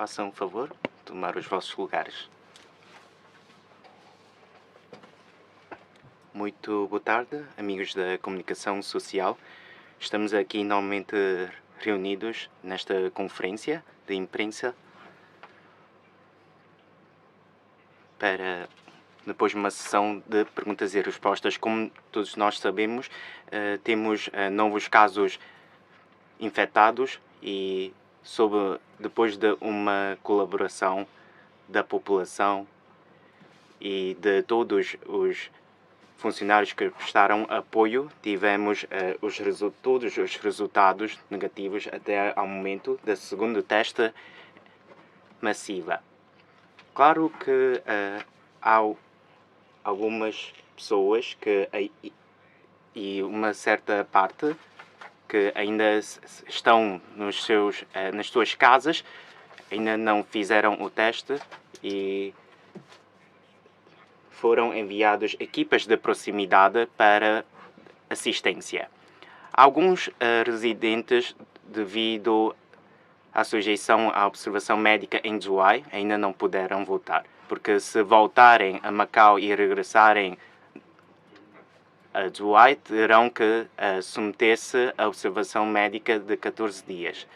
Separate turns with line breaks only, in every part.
Façam um favor, tomar os vossos lugares. Muito boa tarde, amigos da comunicação social. Estamos aqui novamente reunidos nesta conferência de imprensa para depois de uma sessão de perguntas e respostas. Como todos nós sabemos, temos novos casos infectados e depois de uma colaboração da população e de todos os funcionários que prestaram apoio, tivemos todos os resultados negativos até ao momento da segunda teste massiva. Claro que há algumas pessoas e uma certa parte que ainda estão nas suas casas, ainda não fizeram o teste e foram enviadas equipas de proximidade para assistência. Alguns residentes, devido à sujeição à observação médica em Zhuhai, ainda não puderam voltar, porque se voltarem a Macau e regressarem a Zhuhai, terão que submeter-se à observação médica de 14 dias.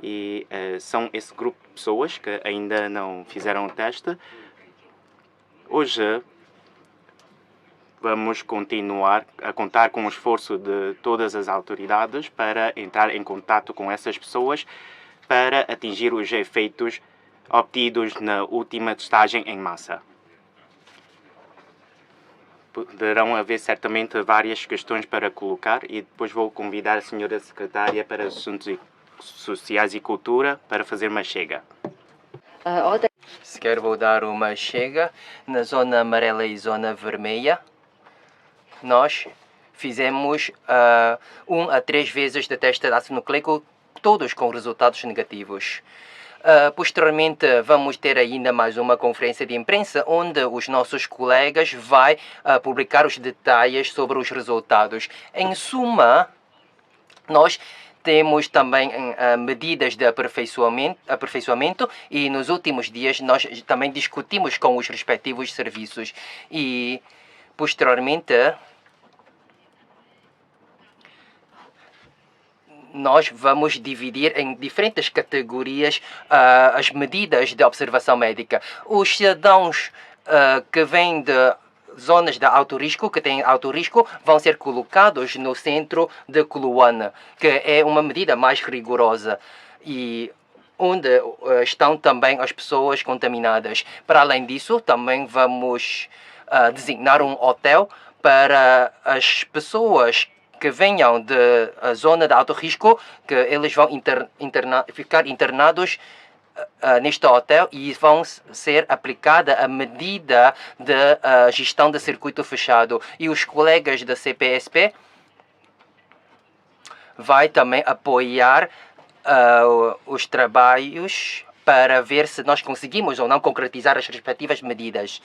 E são esse grupo de pessoas que ainda não fizeram o teste. Hoje vamos continuar a contar com o esforço de todas as autoridades para entrar em contato com essas pessoas para atingir os efeitos obtidos na última testagem em massa. Poderão haver certamente várias questões para colocar e depois vou convidar a senhora secretária para Assuntos Sociais e Cultura para fazer uma chega.
Sequer vou dar uma chega na zona amarela e zona vermelha. Nós fizemos 1 a 3 vezes de teste de ácido nucleico, todos com resultados negativos. Posteriormente vamos ter ainda mais uma conferência de imprensa onde os nossos colegas vão publicar os detalhes sobre os resultados. Em suma, nós temos também medidas de aperfeiçoamento e nos últimos dias nós também discutimos com os respectivos serviços e posteriormente nós vamos dividir em diferentes categorias as medidas de observação médica. Os cidadãos que vêm de zonas de alto risco, que têm alto risco, vão ser colocados no centro de Kuluan, que é uma medida mais rigorosa e onde estão também as pessoas contaminadas. Para além disso, também vamos designar um hotel para as pessoas que venham da zona de alto risco, que eles vão ficar internados neste hotel e vão ser aplicada a medida de gestão de circuito fechado. E os colegas da CPSP vai também apoiar os trabalhos para ver se nós conseguimos ou não concretizar as respectivas medidas.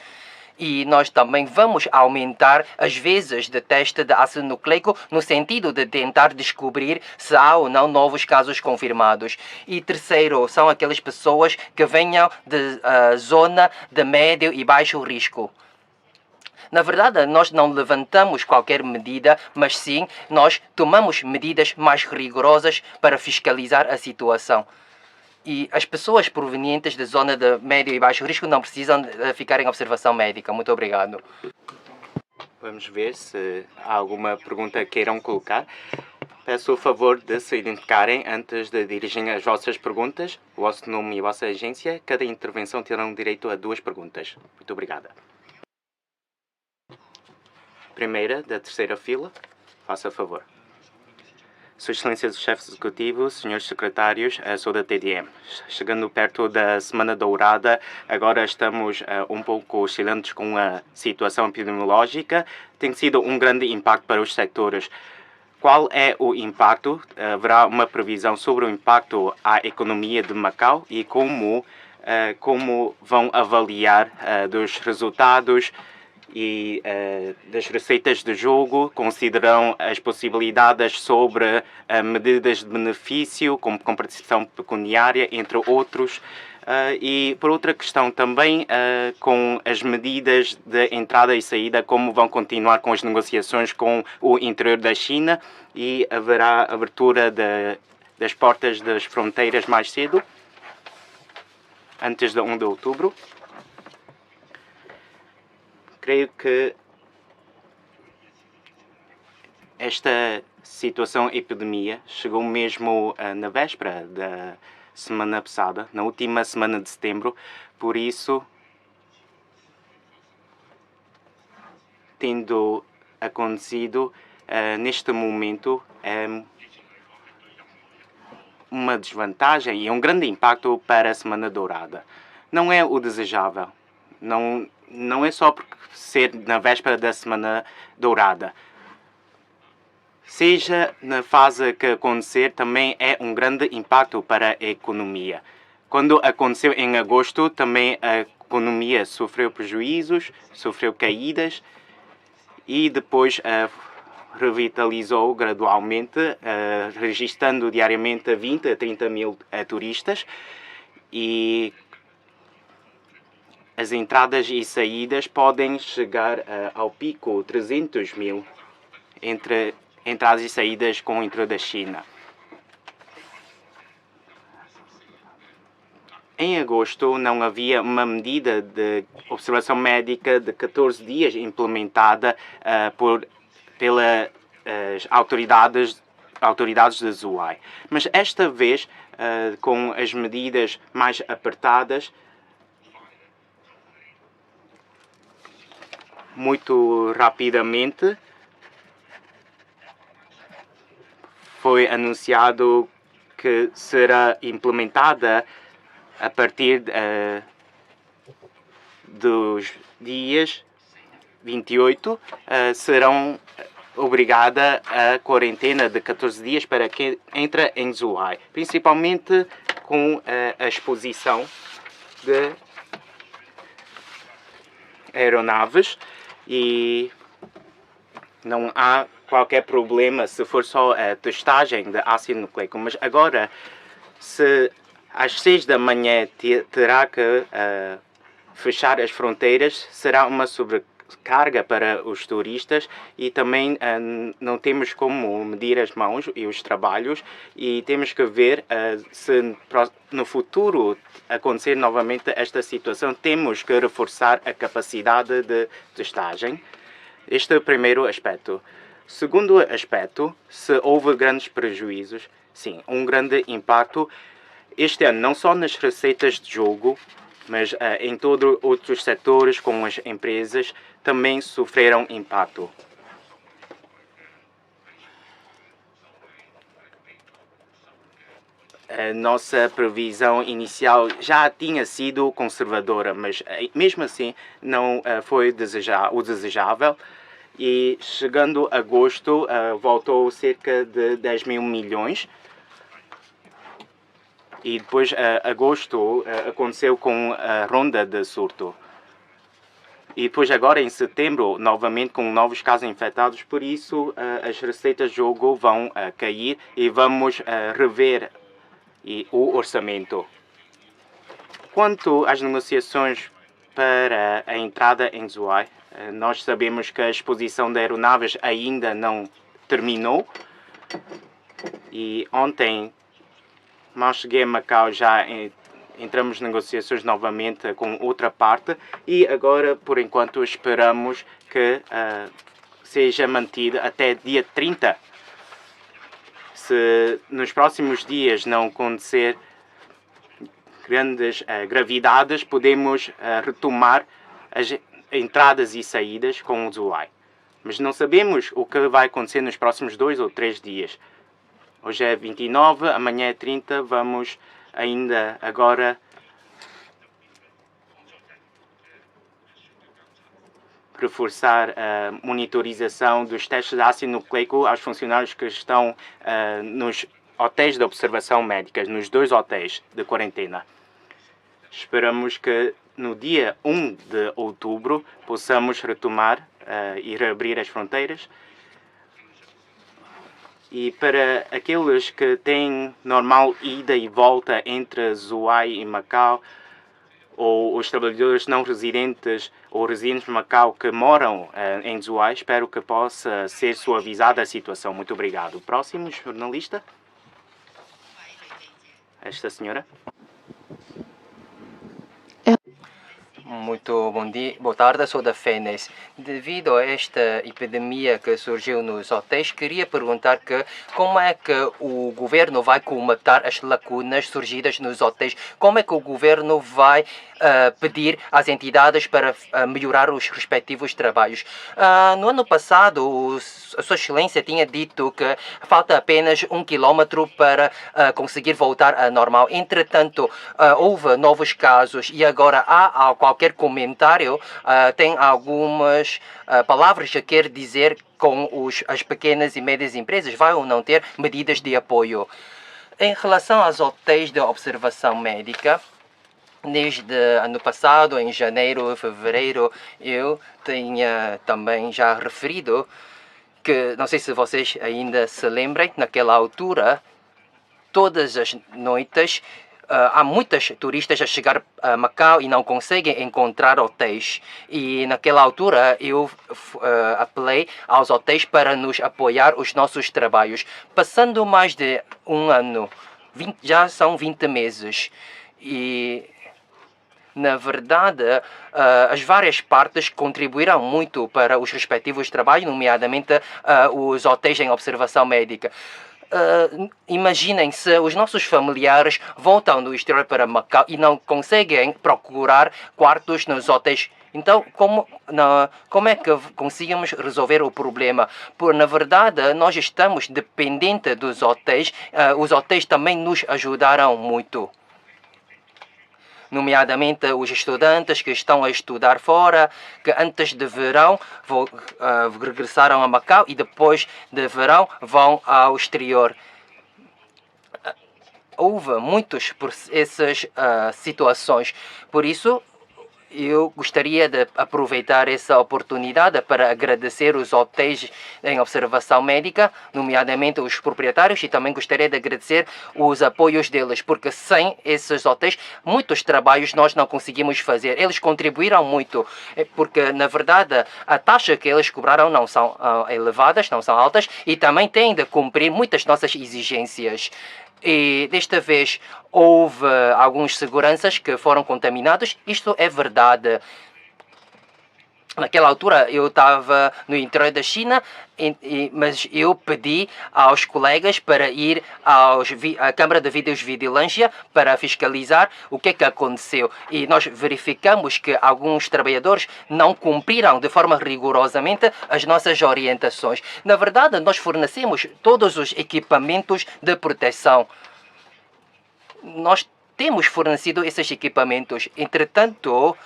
E nós também vamos aumentar as vezes de teste de ácido nucleico no sentido de tentar descobrir se há ou não novos casos confirmados. E terceiro, são aquelas pessoas que venham de zona de médio e baixo risco. Na verdade, nós não levantamos qualquer medida, mas sim, nós tomamos medidas mais rigorosas para fiscalizar a situação. E as pessoas provenientes da zona de médio e baixo risco não precisam ficar em observação médica. Muito obrigado.
Vamos ver se há alguma pergunta que queiram colocar. Peço o favor de se identificarem antes de dirigirem as vossas perguntas, o vosso nome e a vossa agência. Cada intervenção terão direito a 2 perguntas. Muito obrigada. Primeira, da terceira fila, faça favor. Sua Excelência, Chefe Executivo, Senhores Secretários, sou da TDM. Chegando perto da Semana Dourada, agora estamos um pouco oscilantes com a situação epidemiológica. Tem sido um grande impacto para os setores. Qual é o impacto? Haverá uma previsão sobre o impacto à economia de Macau e como vão avaliar dos resultados e das receitas de jogo, consideram as possibilidades sobre medidas de benefício, como compensação pecuniária, entre outros. E por outra questão também, com as medidas de entrada e saída, como vão continuar com as negociações com o interior da China e haverá abertura das portas das fronteiras mais cedo, antes de 1 de outubro. Creio que esta situação epidemia chegou mesmo na véspera da semana passada, na última semana de setembro, por isso, tendo acontecido neste momento, uma desvantagem e um grande impacto para a Semana Dourada. Não é o desejável, não é só por ser na véspera da Semana Dourada. Seja na fase que acontecer, também é um grande impacto para a economia. Quando aconteceu em agosto, também a economia sofreu prejuízos, sofreu caídas e depois revitalizou gradualmente, registrando diariamente 20 a 30 mil turistas e as entradas e saídas podem chegar ao pico 300 mil entre entradas e saídas com o interior da China. Em agosto não havia uma medida de observação médica de 14 dias implementada pelas autoridades de Zhuhai. Mas esta vez, com as medidas mais apertadas, muito rapidamente foi anunciado que será implementada a partir dos dias 28, serão obrigada a quarentena de 14 dias para quem entra em Zhuhai, principalmente com a exposição de aeronaves e não há qualquer problema se for só a testagem de ácido nucleico, mas agora se às 6 da manhã terá que fechar as fronteiras, será uma sobrecarga para os turistas e também não temos como medir as mãos e os trabalhos e temos que ver se no futuro acontecer novamente esta situação, temos que reforçar a capacidade de testagem. Este é o primeiro aspecto. Segundo aspecto, se houve grandes prejuízos, sim, um grande impacto este ano, não só nas receitas de jogo, mas em todos outros setores, como as empresas, também sofreram impacto. A nossa previsão inicial já tinha sido conservadora, mas mesmo assim não foi o desejável. E chegando a agosto, voltou cerca de 10 mil milhões. E depois, agosto, aconteceu com a ronda de surto. E depois agora, em setembro, novamente com novos casos infectados. Por isso, as receitas de jogo vão cair e vamos rever o orçamento. Quanto às negociações para a entrada em Zhuhai, nós sabemos que a exposição de aeronaves ainda não terminou. E ontem, mal cheguei a Macau, já entramos em negociações novamente com outra parte e agora, por enquanto, esperamos que seja mantida até dia 30. Se nos próximos dias não acontecer grandes gravidades, podemos retomar as entradas e saídas com o Zhuhai. Mas não sabemos o que vai acontecer nos próximos 2 ou 3 dias. Hoje é 29, amanhã é 30, vamos ainda agora reforçar a monitorização dos testes de ácido nucleico aos funcionários que estão nos hotéis de observação médica, nos 2 hotéis de quarentena. Esperamos que no dia 1 de outubro possamos retomar e reabrir as fronteiras. E para aqueles que têm normal ida e volta entre Zhuhai e Macau, ou os trabalhadores não residentes ou residentes de Macau que moram em Zhuhai, espero que possa ser suavizada a situação. Muito obrigado. Próximo jornalista. Esta senhora.
Muito bom dia, boa tarde, sou da FENES. Devido a esta epidemia que surgiu nos hotéis, queria perguntar como é que o governo vai colmatar as lacunas surgidas nos hotéis? Como é que o governo vai pedir às entidades para melhorar os respectivos trabalhos? No ano passado, a Sua Excelência tinha dito que falta apenas 1 quilômetro para conseguir voltar a normal. Entretanto, houve novos casos e agora há qualquer comentário, tem algumas palavras que quer dizer com as pequenas e médias empresas, vai ou não ter medidas de apoio. Em relação aos hotéis de observação médica, desde ano passado, em janeiro e fevereiro, eu tinha também já referido que, não sei se vocês ainda se lembrem, naquela altura, todas as noites, há muitos turistas a chegar a Macau e não conseguem encontrar hotéis. E naquela altura eu apelei aos hotéis para nos apoiar os nossos trabalhos. Passando mais de um ano, já são 20 meses. E na verdade, as várias partes contribuíram muito para os respectivos trabalhos, nomeadamente os hotéis em observação médica. Imaginem se os nossos familiares voltam do exterior para Macau e não conseguem procurar quartos nos hotéis. Então, como é que conseguimos resolver o problema? Na verdade, nós estamos dependentes dos hotéis. Os hotéis também nos ajudaram muito, nomeadamente os estudantes que estão a estudar fora, que antes de verão regressaram a Macau e depois de verão vão ao exterior. Houve muitas essas situações, por isso eu gostaria de aproveitar essa oportunidade para agradecer os hotéis em observação médica, nomeadamente os proprietários, e também gostaria de agradecer os apoios deles, porque sem esses hotéis, muitos trabalhos nós não conseguimos fazer. Eles contribuíram muito, porque na verdade a taxa que eles cobraram não são elevadas, não são altas, e também têm de cumprir muitas nossas exigências. E desta vez houve alguns seguranças que foram contaminados. Isto é verdade. Naquela altura eu estava no interior da China, mas eu pedi aos colegas para ir à Câmara de Videovigilância para fiscalizar o que aconteceu. E nós verificamos que alguns trabalhadores não cumpriram de forma rigorosamente as nossas orientações. Na verdade, nós fornecemos todos os equipamentos de proteção. Nós temos fornecido esses equipamentos. Entretanto,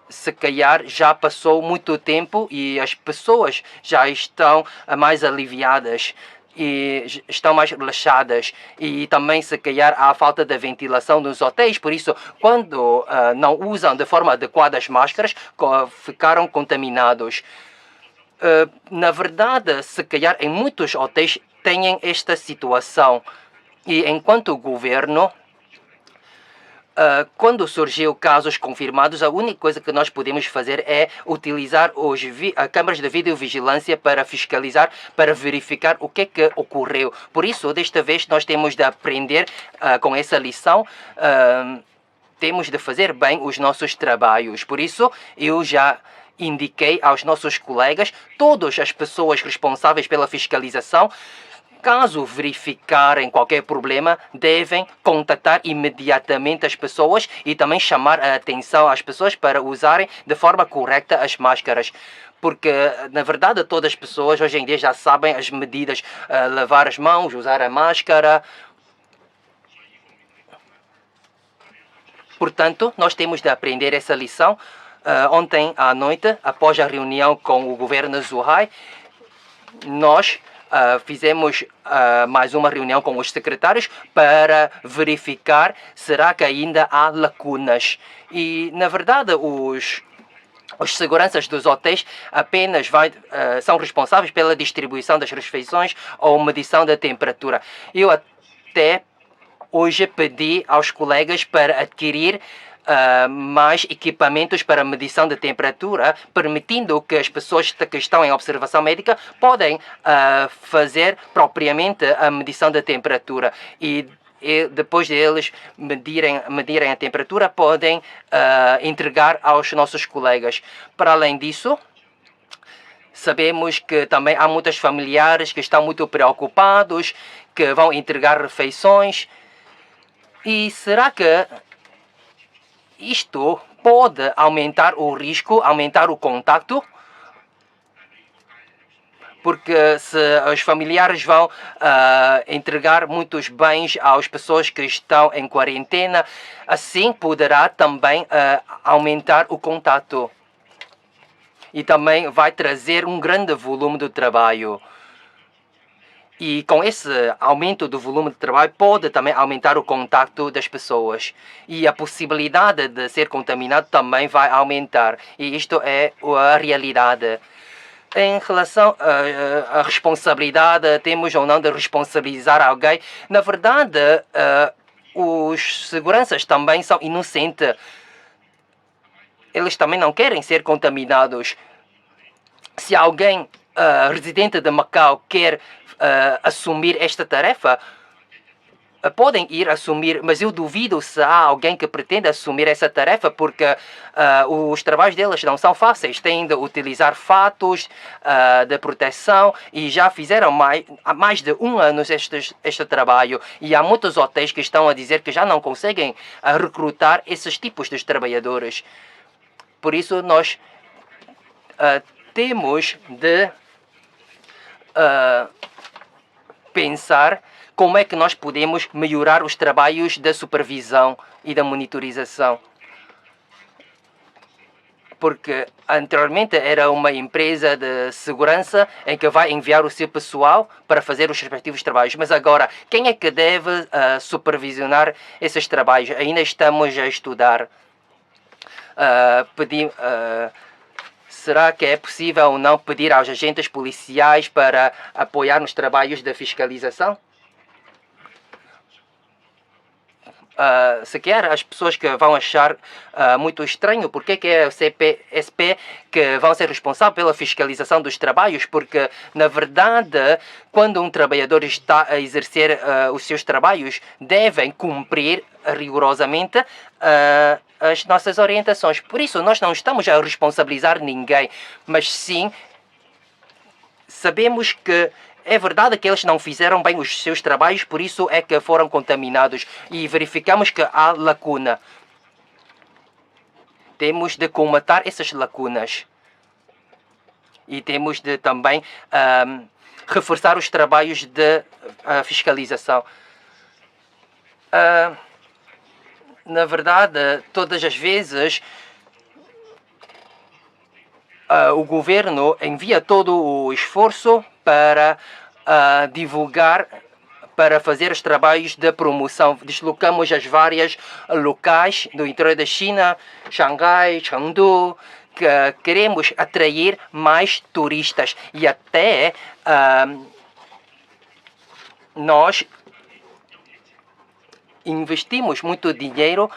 se calhar já passou muito tempo e as pessoas já estão mais aliviadas e estão mais relaxadas, e também se calhar há falta de ventilação nos hotéis, por isso quando não usam de forma adequada as máscaras, ficaram contaminados. Na verdade, se calhar em muitos hotéis têm esta situação, e enquanto governo, quando surgiu casos confirmados, a única coisa que nós podemos fazer é utilizar câmaras de videovigilância para fiscalizar, para verificar o que ocorreu. Por isso, desta vez, nós temos de aprender com essa lição. Temos de fazer bem os nossos trabalhos. Por isso, eu já indiquei aos nossos colegas, todas as pessoas responsáveis pela fiscalização, caso verificarem qualquer problema, devem contatar imediatamente as pessoas e também chamar a atenção às pessoas para usarem de forma correta as máscaras. Porque, na verdade, todas as pessoas hoje em dia já sabem as medidas, lavar as mãos, usar a máscara. Portanto, nós temos de aprender essa lição. Ontem à noite, após a reunião com o governo Zhuhai, nós fizemos mais uma reunião com os secretários para verificar será que ainda há lacunas. E, na verdade, Os seguranças dos hotéis apenas são responsáveis pela distribuição das refeições ou medição da temperatura. Eu até hoje pedi aos colegas para adquirir mais equipamentos para medição de temperatura, permitindo que as pessoas que estão em observação médica podem fazer propriamente a medição da temperatura e depois de eles medirem a temperatura, podem entregar aos nossos colegas. Para além disso, sabemos que também há muitos familiares que estão muito preocupados, que vão entregar refeições. E será que isto pode aumentar o risco, aumentar o contacto? Porque se os familiares vão entregar muitos bens às pessoas que estão em quarentena, assim poderá também aumentar o contato. E também vai trazer um grande volume de trabalho. E com esse aumento do volume de trabalho pode também aumentar o contacto das pessoas. E a possibilidade de ser contaminado também vai aumentar. E isto é a realidade. Em relação à responsabilidade, temos ou não de responsabilizar alguém. Na verdade, os seguranças também são inocentes. Eles também não querem ser contaminados. Se alguém residente de Macau quer assumir esta tarefa, podem ir assumir, mas eu duvido se há alguém que pretenda assumir essa tarefa, porque os trabalhos deles não são fáceis. Têm de utilizar fatos de proteção e já fizeram há mais de um ano este trabalho. E há muitos hotéis que estão a dizer que já não conseguem recrutar esses tipos de trabalhadores. Por isso, nós temos de pensar como é que nós podemos melhorar os trabalhos da supervisão e da monitorização. Porque anteriormente era uma empresa de segurança em que vai enviar o seu pessoal para fazer os respectivos trabalhos. Mas agora, quem é que deve supervisionar esses trabalhos? Ainda estamos a estudar. Será que é possível ou não pedir aos agentes policiais para apoiar nos trabalhos de fiscalização? Sequer as pessoas que vão achar muito estranho porque é o CPSP que vão ser responsáveis pela fiscalização dos trabalhos, porque, na verdade, quando um trabalhador está a exercer os seus trabalhos, devem cumprir rigorosamente as nossas orientações. Por isso, nós não estamos a responsabilizar ninguém, mas sim sabemos que é verdade que eles não fizeram bem os seus trabalhos, por isso é que foram contaminados. E verificamos que há lacuna. Temos de comatar essas lacunas. E temos de também reforçar os trabalhos de fiscalização. Na verdade, todas as vezes o governo envia todo o esforço para divulgar, para fazer os trabalhos de promoção. Deslocamos as várias locais do interior da China, Xangai, Chengdu, que queremos atrair mais turistas e até nós investimos muito dinheiro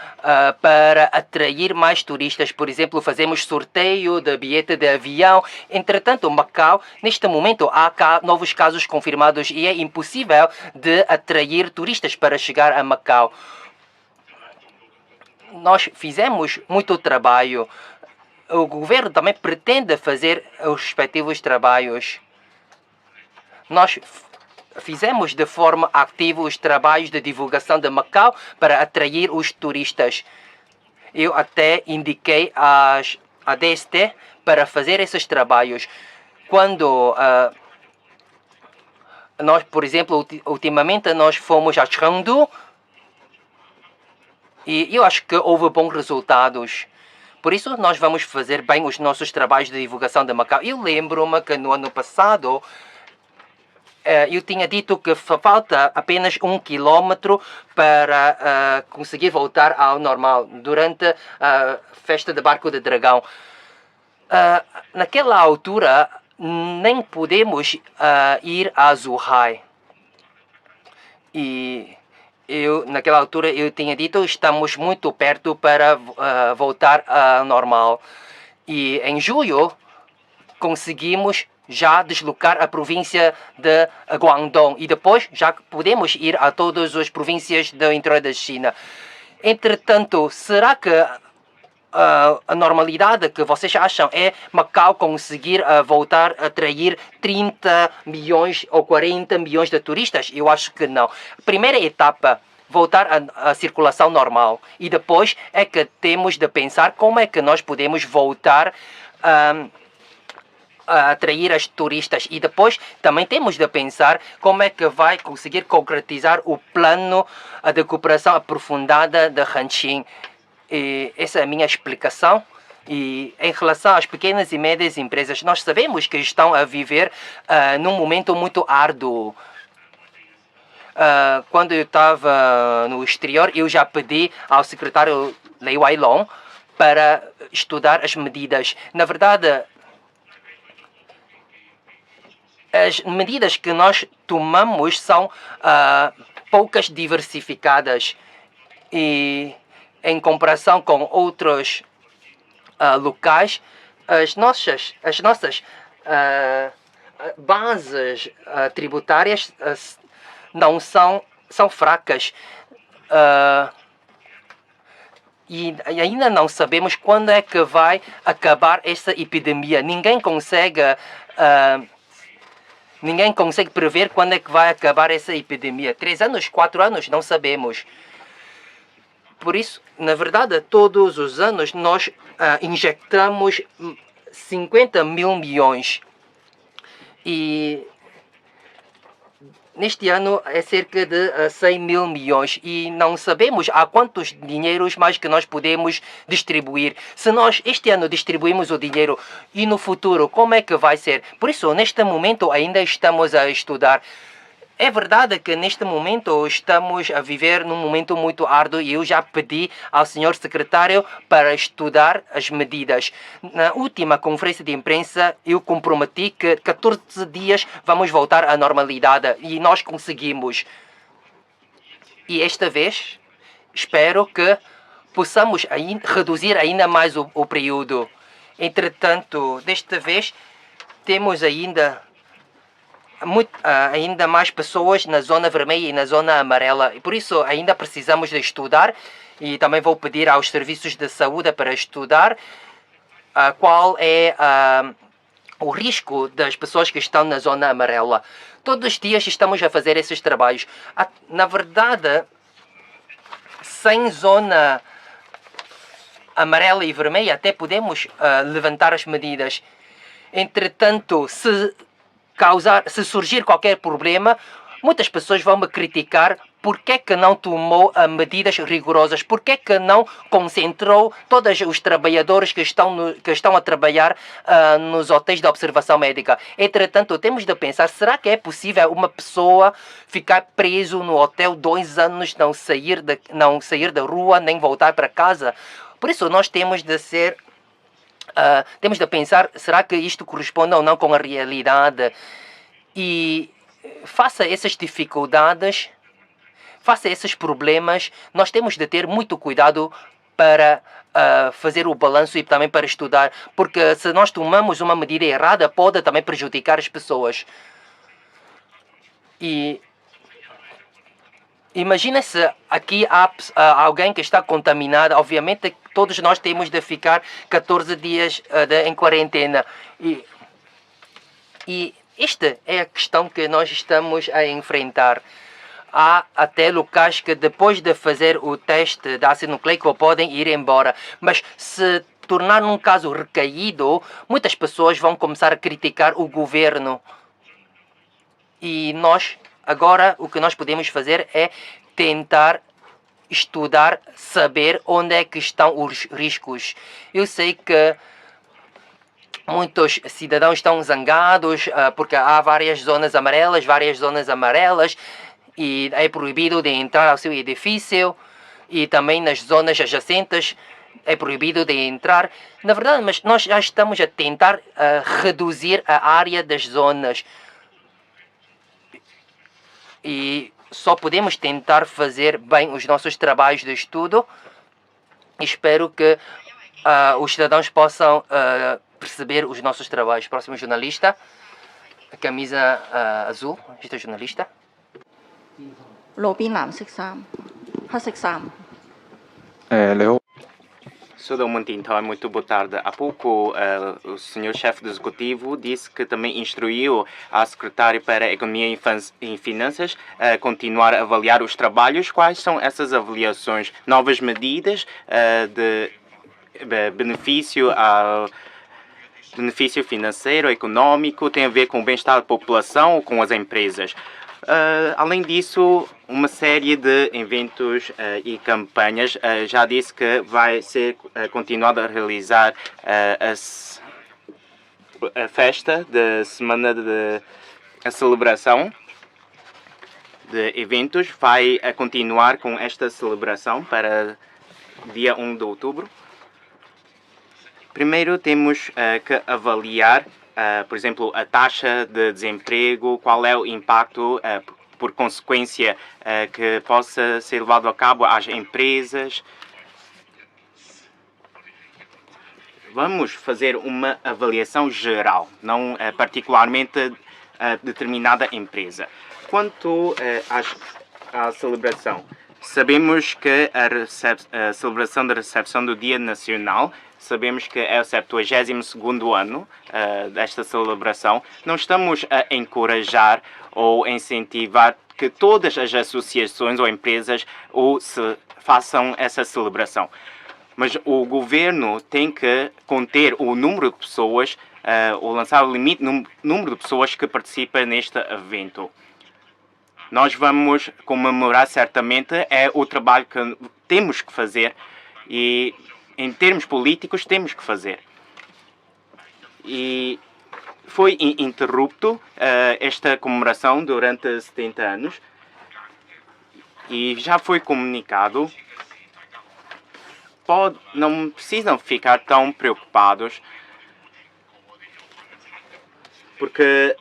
para atrair mais turistas. Por exemplo, fazemos sorteio de bilhete de avião. Entretanto, Macau, neste momento, há novos casos confirmados e é impossível de atrair turistas para chegar a Macau. Nós fizemos muito trabalho. O governo também pretende fazer os respectivos trabalhos. Nós fizemos de forma ativa os trabalhos de divulgação de Macau para atrair os turistas. Eu até indiquei a DST para fazer esses trabalhos. Quando nós, por exemplo, ultimamente nós fomos a Chengdu e eu acho que houve bons resultados. Por isso, nós vamos fazer bem os nossos trabalhos de divulgação de Macau. Eu lembro-me que no ano passado eu tinha dito que falta apenas 1 quilômetro para conseguir voltar ao normal durante a festa de Barco de Dragão. Naquela altura, nem podemos ir a Zhuhai. E naquela altura, eu tinha dito, estamos muito perto para voltar ao normal. E em julho, conseguimos já deslocar a província de Guangdong. E depois já podemos ir a todas as províncias do interior da China. Entretanto, será que a normalidade que vocês acham é Macau conseguir voltar a atrair 30 milhões ou 40 milhões de turistas? Eu acho que não. Primeira etapa, voltar à circulação normal. E depois é que temos de pensar como é que nós podemos voltar a atrair as turistas. E depois também temos de pensar como é que vai conseguir concretizar o plano de cooperação aprofundada de Hanqing. E essa é a minha explicação. E em relação às pequenas e médias empresas, nós sabemos que estão a viver num momento muito árduo. Quando eu estava no exterior, eu já pedi ao secretário Lei Weilong para estudar as medidas. Na verdade, as medidas que nós tomamos são poucas diversificadas e em comparação com outros locais, as nossas bases tributárias não são fracas. E ainda não sabemos quando é que vai acabar essa epidemia. Ninguém consegue prever quando é que vai acabar essa epidemia. 3 anos, 4 anos, não sabemos. Por isso, na verdade, todos os anos nós injetamos 50 mil milhões. E neste ano é cerca de 100 mil milhões. E não sabemos há quantos dinheiros mais que nós podemos distribuir. Se nós este ano distribuímos o dinheiro e no futuro, como é que vai ser? Por isso, neste momento ainda estamos a estudar. É verdade que neste momento estamos a viver num momento muito árduo e eu já pedi ao senhor secretário para estudar as medidas. Na última conferência de imprensa eu comprometi que 14 dias vamos voltar à normalidade e nós conseguimos. E esta vez espero que possamos reduzir ainda mais o período. Entretanto, desta vez temos ainda mais pessoas na zona vermelha e na zona amarela. E por isso ainda precisamos de estudar e também vou pedir aos serviços de saúde para estudar qual é o risco das pessoas que estão na zona amarela. Todos os dias estamos a fazer esses trabalhos. Na verdade, sem zona amarela e vermelha até podemos levantar as medidas. Entretanto, se surgir qualquer problema, muitas pessoas vão me criticar porque é que não tomou medidas rigorosas, porque é que não concentrou todos os trabalhadores que estão a trabalhar nos hotéis de observação médica. Entretanto, temos de pensar, será que é possível uma pessoa ficar preso no hotel 2 anos, não sair da rua, nem voltar para casa? Por isso, nós temos de pensar, será que isto corresponde ou não com a realidade? E face a essas dificuldades, face a esses problemas, nós temos de ter muito cuidado para fazer o balanço e também para estudar, porque se nós tomamos uma medida errada, pode também prejudicar as pessoas. E imagina se aqui há alguém que está contaminado. Obviamente todos nós temos de ficar 14 dias em quarentena. E esta é a questão que nós estamos a enfrentar. Há até locais que depois de fazer o teste de ácido nucleico podem ir embora. Mas se tornar um caso recaído, muitas pessoas vão começar a criticar o governo. E nós, agora, o que nós podemos fazer é tentar estudar, saber onde é que estão os riscos. Eu sei que muitos cidadãos estão zangados porque há várias zonas amarelas e é proibido de entrar ao seu edifício e também nas zonas adjacentes. é proibido de entrar. Na verdade, mas nós já estamos a tentar reduzir a área das zonas. E só podemos tentar fazer bem os nossos trabalhos de estudo. Espero que os cidadãos possam perceber os nossos trabalhos. Próximo jornalista, a camisa azul, este é o jornalista.
路邊藍色衫、黑色衫。
你好，
Sou da Montintal, muito boa tarde. Há pouco o senhor chefe do executivo disse que também instruiu a secretária para a Economia e Finanças a continuar a avaliar os trabalhos. Quais são essas avaliações? Novas medidas de benefício financeiro, econômico, tem a ver com o bem-estar da população ou com as empresas? Além disso, uma série de eventos e campanhas já disse que vai ser continuado a realizar a festa da semana a celebração de eventos. Vai continuar com esta celebração para dia 1 de outubro. Primeiro temos que avaliar por exemplo, a taxa de desemprego, qual é o impacto, por consequência, que possa ser levado a cabo às empresas. Vamos fazer uma avaliação geral, não particularmente a determinada empresa. Quanto à celebração, sabemos que a celebração da recepção do Dia Nacional, sabemos que é o 72º ano desta celebração. Não estamos a encorajar ou incentivar que todas as associações ou empresas façam essa celebração. Mas o governo tem que conter o número de pessoas, ou lançar o limite no número de pessoas que participam neste evento. Nós vamos comemorar certamente, é o trabalho que temos que fazer e em termos políticos temos que fazer. E foi interrupto esta comemoração durante 70 anos e já foi comunicado. Não precisam ficar tão preocupados, porque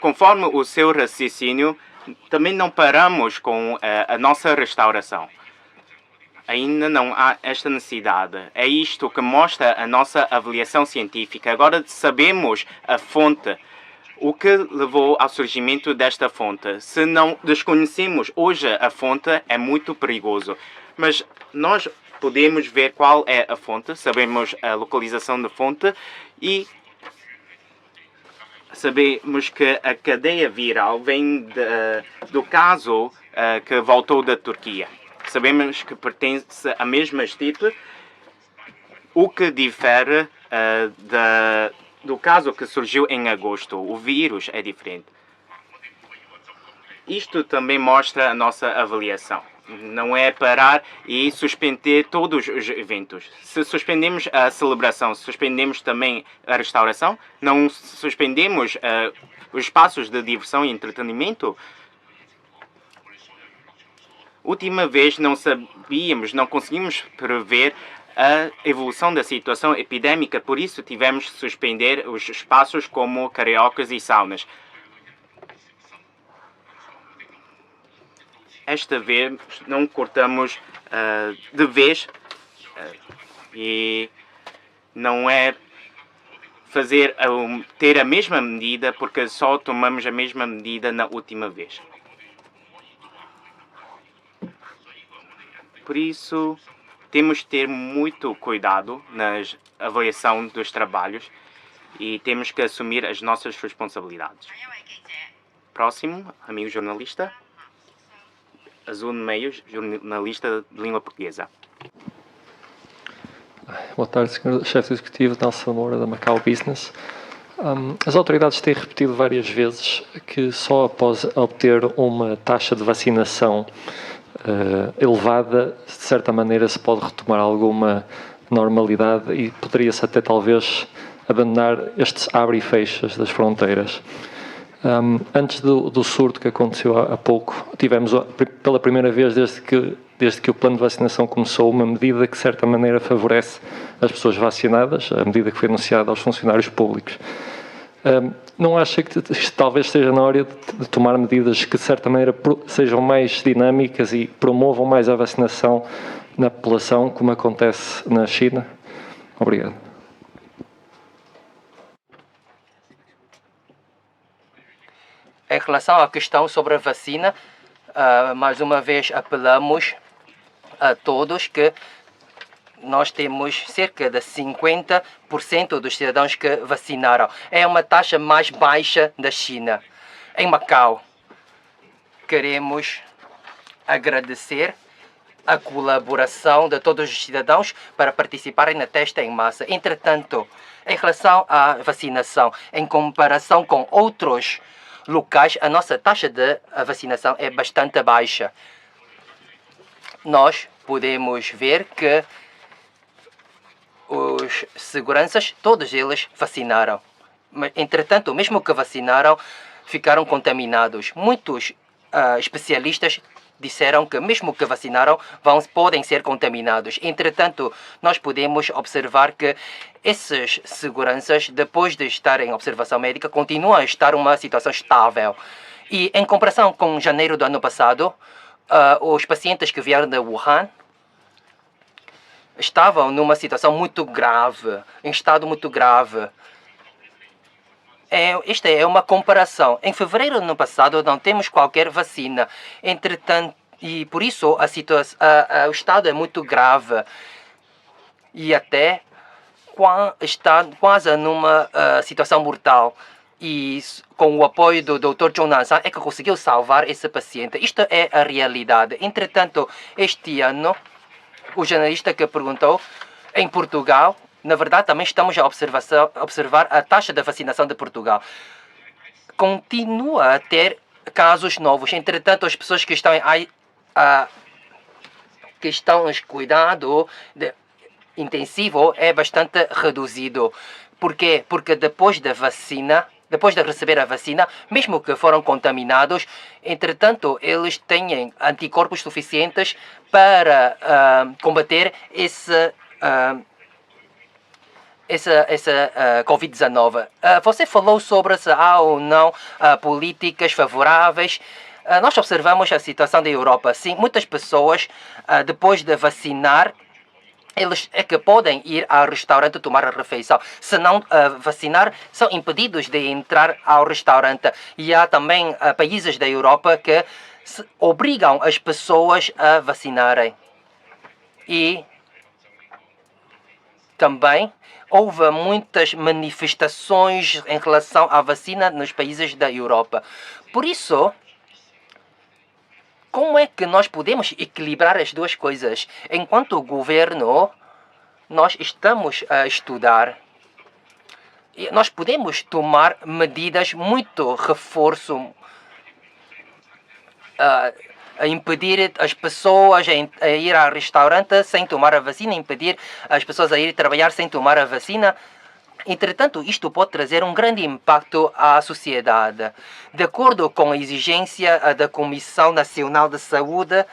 conforme o seu raciocínio, também não paramos com a nossa restauração. Ainda não há esta necessidade. É isto que mostra a nossa avaliação científica. Agora sabemos a fonte, o que levou ao surgimento desta fonte. Se não desconhecemos hoje a fonte, é muito perigoso. Mas nós podemos ver qual é a fonte, sabemos a localização da fonte e sabemos que a cadeia viral vem do caso que voltou da Turquia. Sabemos que pertence à mesma estirpe, o que difere do caso que surgiu em agosto. O vírus é diferente. Isto também mostra a nossa avaliação. Não é parar e suspender todos os eventos. Se suspendemos a celebração, suspendemos também a restauração, não suspendemos os espaços de diversão e entretenimento. Última vez não sabíamos, não conseguimos prever a evolução da situação epidémica, por isso tivemos que suspender os espaços como karaokes e saunas. Esta vez não cortamos de vez e não é ter a mesma medida porque só tomamos a mesma medida na última vez. Por isso, temos de ter muito cuidado na avaliação dos trabalhos e temos que assumir as nossas responsabilidades. Próximo, amigo jornalista. Azul no meio, jornalista de língua portuguesa.
Boa tarde, Sr. Chefe Executivo Nelson Moura, da Macau Business. As autoridades têm repetido várias vezes que só após obter uma taxa de vacinação elevada, de certa maneira se pode retomar alguma normalidade e poderia-se até talvez abandonar estes abre e fechas das fronteiras. Antes do surto que aconteceu há pouco, tivemos pela primeira vez desde que desde que o plano de vacinação começou, uma medida que de certa maneira favorece as pessoas vacinadas, a medida que foi anunciada aos funcionários públicos. Não acha que talvez esteja na hora de tomar medidas que de certa maneira sejam mais dinâmicas e promovam mais a vacinação na população, como acontece na China? Obrigado.
Em relação à questão sobre a vacina, mais uma vez apelamos a todos que nós temos cerca de 50% dos cidadãos que vacinaram. É uma taxa mais baixa da China. Em Macau, queremos agradecer a colaboração de todos os cidadãos para participarem na testa em massa. Entretanto, em relação à vacinação, em comparação com outros locais, a nossa taxa de vacinação é bastante baixa. Nós podemos ver que os seguranças, todos eles vacinaram. Mas, entretanto, mesmo que vacinaram, ficaram contaminados. Muitos especialistas disseram que mesmo que vacinaram, podem ser contaminados. Entretanto, nós podemos observar que esses seguranças, depois de estarem em observação médica, continuam a estar uma situação estável. E em comparação com janeiro do ano passado, os pacientes que vieram de Wuhan estavam numa situação muito grave, em estado muito grave. Esta é uma comparação. Em fevereiro do ano passado não temos qualquer vacina. Entretanto, e por isso o estado é muito grave. E até está quase numa situação mortal. E com o apoio do Dr. Zhong Nanshan é que conseguiu salvar esse paciente. Isto é a realidade. Entretanto, este ano, o jornalista que perguntou, em Portugal, na verdade, também estamos a observar a taxa de vacinação de Portugal. Continua a ter casos novos. Entretanto, as pessoas que estão em cuidado intensivo é bastante reduzido. Por quê? Porque depois de receber a vacina, mesmo que foram contaminados, entretanto, eles têm anticorpos suficientes para combater essa Covid-19. Você falou sobre se há ou não políticas favoráveis. Nós observamos a situação da Europa. Sim, muitas pessoas, depois de vacinar, eles é que podem ir ao restaurante tomar a refeição. Se não vacinar, são impedidos de entrar ao restaurante. E há também países da Europa que obrigam as pessoas a vacinarem. E também houve muitas manifestações em relação à vacina nos países da Europa. Por isso, como é que nós podemos equilibrar as duas coisas? Enquanto o governo, nós estamos a estudar. E nós podemos tomar medidas muito reforço, a impedir as pessoas a ir ao restaurante sem tomar a vacina, impedir as pessoas a ir trabalhar sem tomar a vacina. Entretanto, isto pode trazer um grande impacto à sociedade. De acordo com a exigência da Comissão Nacional de Saúde,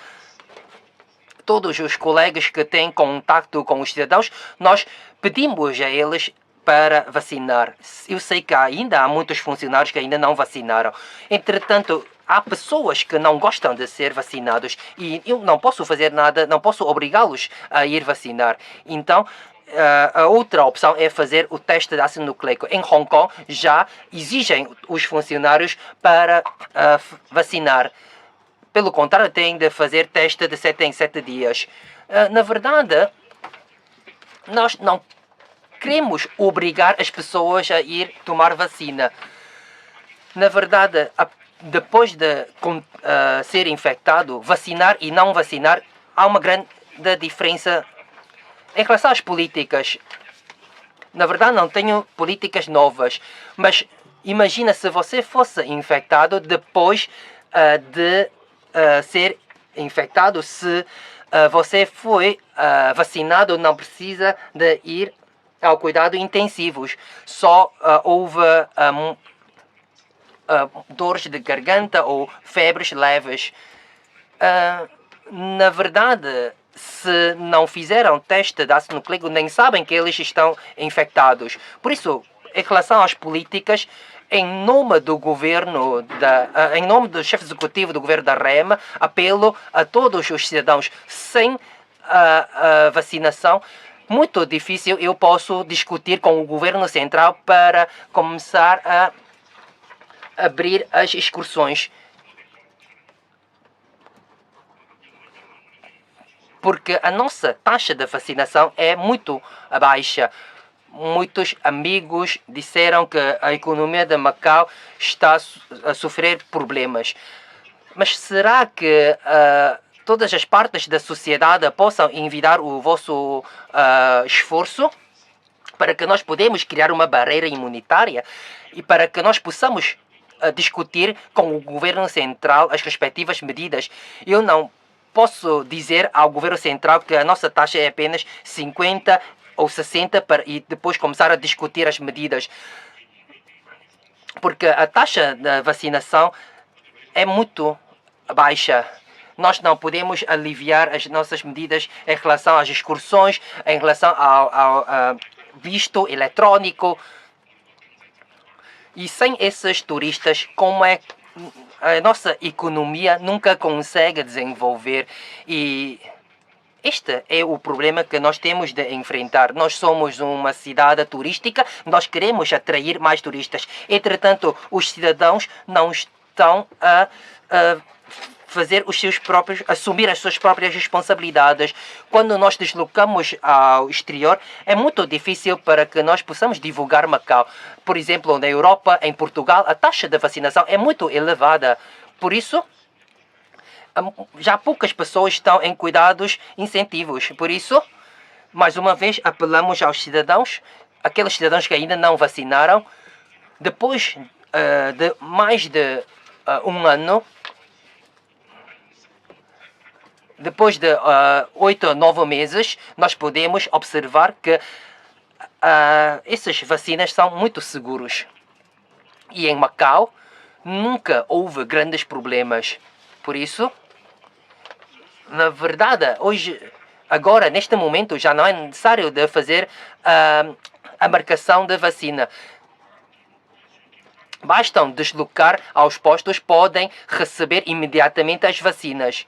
todos os colegas que têm contato com os cidadãos, nós pedimos a eles para vacinar. Eu sei que ainda há muitos funcionários que ainda não vacinaram. Entretanto, há pessoas que não gostam de ser vacinados e eu não posso fazer nada, não posso obrigá-los a ir vacinar. Então, a outra opção é fazer o teste de ácido nucleico. Em Hong Kong já exigem os funcionários para vacinar. Pelo contrário, têm de fazer teste de 7 em 7 dias. Na verdade, nós não queremos obrigar as pessoas a ir tomar vacina. Na verdade, depois de ser infectado, vacinar e não vacinar, há uma grande diferença. Em relação às políticas, na verdade não tenho políticas novas, mas imagina se você fosse infectado depois de ser infectado, se você foi vacinado, não precisa de ir ao cuidado intensivos. Só houve dores de garganta ou febres leves. na verdade, se não fizeram teste de ácido nucleico, nem sabem que eles estão infectados. Por isso, em relação às políticas, em nome do governo, em nome do chefe executivo do governo da REM, apelo a todos os cidadãos sem a vacinação. Muito difícil eu posso discutir com o governo central para começar a abrir as excursões. Porque a nossa taxa de vacinação é muito baixa. Muitos amigos disseram que a economia de Macau está a sofrer problemas. Mas será que todas as partes da sociedade possam envidar o vosso esforço para que nós podemos criar uma barreira imunitária e para que nós possamos discutir com o governo central as respectivas medidas? Eu não posso dizer ao governo central que a nossa taxa é apenas 50 ou 60 e depois começar a discutir as medidas. Porque a taxa de vacinação é muito baixa. Nós não podemos aliviar as nossas medidas em relação às excursões, em relação ao visto eletrônico. E sem esses turistas, como é a nossa economia nunca consegue desenvolver? E este é o problema que nós temos de enfrentar. Nós somos uma cidade turística, nós queremos atrair mais turistas. Entretanto, os cidadãos não estão a fazer assumir as suas próprias responsabilidades. Quando nós deslocamos ao exterior, é muito difícil para que nós possamos divulgar Macau. Por exemplo, na Europa, em Portugal, a taxa de vacinação é muito elevada. Por isso, já poucas pessoas estão em cuidados incentivos. Por isso, mais uma vez, apelamos aos cidadãos, aqueles cidadãos que ainda não vacinaram, depois de mais de um ano, depois de 8 ou 9 meses, nós podemos observar que essas vacinas são muito seguros. E em Macau, nunca houve grandes problemas. Por isso, na verdade, agora, neste momento, já não é necessário de fazer a marcação da vacina. Bastam deslocar aos postos, podem receber imediatamente as vacinas.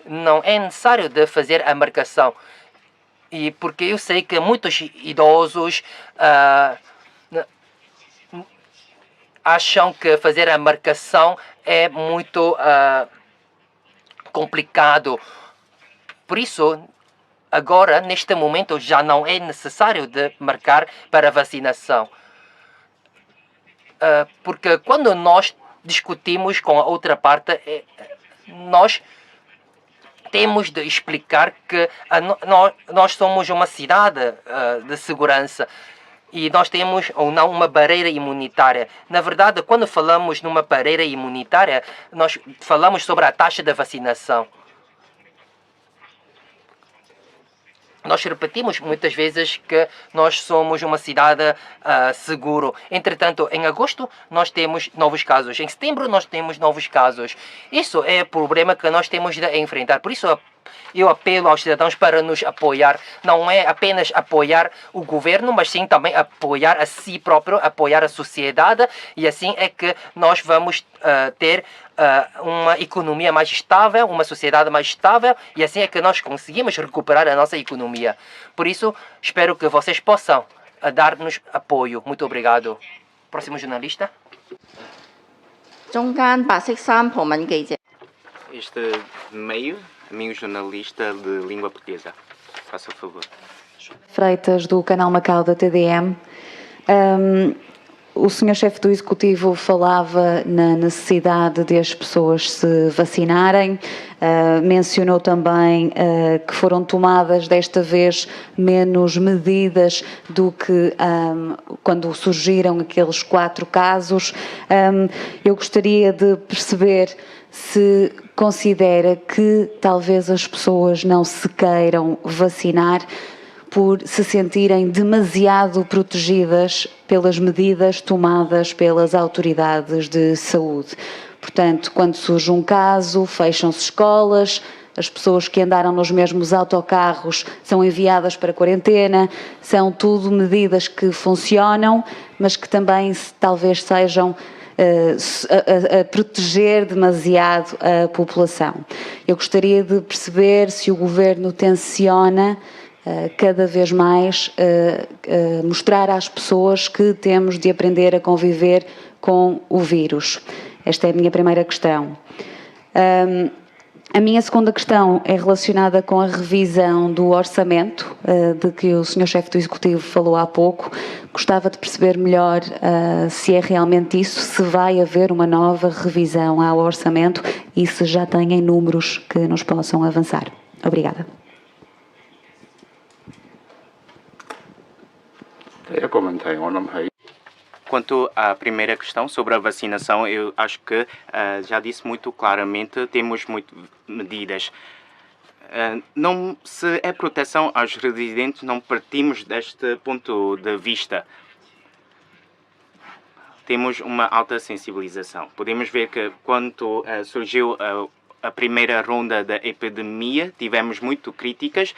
Não é necessário de fazer a marcação. E porque eu sei que muitos idosos acham que fazer a marcação é muito complicado. Por isso, agora, neste momento, já não é necessário de marcar para vacinação. Porque quando nós discutimos com a outra parte, nós temos de explicar que nós somos uma cidade de segurança e nós temos ou não uma barreira imunitária. Na verdade, quando falamos numa barreira imunitária, nós falamos sobre a taxa de vacinação. Nós repetimos muitas vezes que nós somos uma cidade segura. Entretanto, em agosto nós temos novos casos. Em setembro nós temos novos casos. Isso é o problema que nós temos de enfrentar. Por isso eu apelo aos cidadãos para nos apoiar. Não é apenas apoiar o governo, mas sim também apoiar a si próprio, apoiar a sociedade. E assim é que nós vamos ter uma economia mais estável, uma sociedade mais estável, e assim é que nós conseguimos recuperar a nossa economia. Por isso, espero que vocês possam dar-nos apoio. Muito obrigado. Próximo jornalista.
中間白色衫葡文記者。
Este meio, amigo jornalista de língua portuguesa. Faça favor.
Freitas, do canal Macau da TDM. O Sr. Chefe do Executivo falava na necessidade de as pessoas se vacinarem, mencionou também que foram tomadas desta vez menos medidas do que quando surgiram aqueles 4 casos. Eu gostaria de perceber se considera que talvez as pessoas não se queiram vacinar por se sentirem demasiado protegidas pelas medidas tomadas pelas autoridades de saúde. Portanto, quando surge um caso, fecham-se escolas, as pessoas que andaram nos mesmos autocarros são enviadas para quarentena, são tudo medidas que funcionam, mas que também talvez sejam a proteger demasiado a população. Eu gostaria de perceber se o Governo tenciona cada vez mais mostrar às pessoas que temos de aprender a conviver com o vírus. Esta é a minha primeira questão. A minha segunda questão é relacionada com a revisão do orçamento, de que o Sr. Chefe do Executivo falou há pouco. Gostava de perceber melhor se é realmente isso, se vai haver uma nova revisão ao orçamento e se já têm números que nos possam avançar. Obrigada.
Quanto à primeira questão sobre a vacinação, eu acho que já disse muito claramente, temos muitas medidas. Não se é proteção aos residentes, não partimos deste ponto de vista. Temos uma alta sensibilização. Podemos ver que quando surgiu a primeira ronda da epidemia, tivemos muito críticas,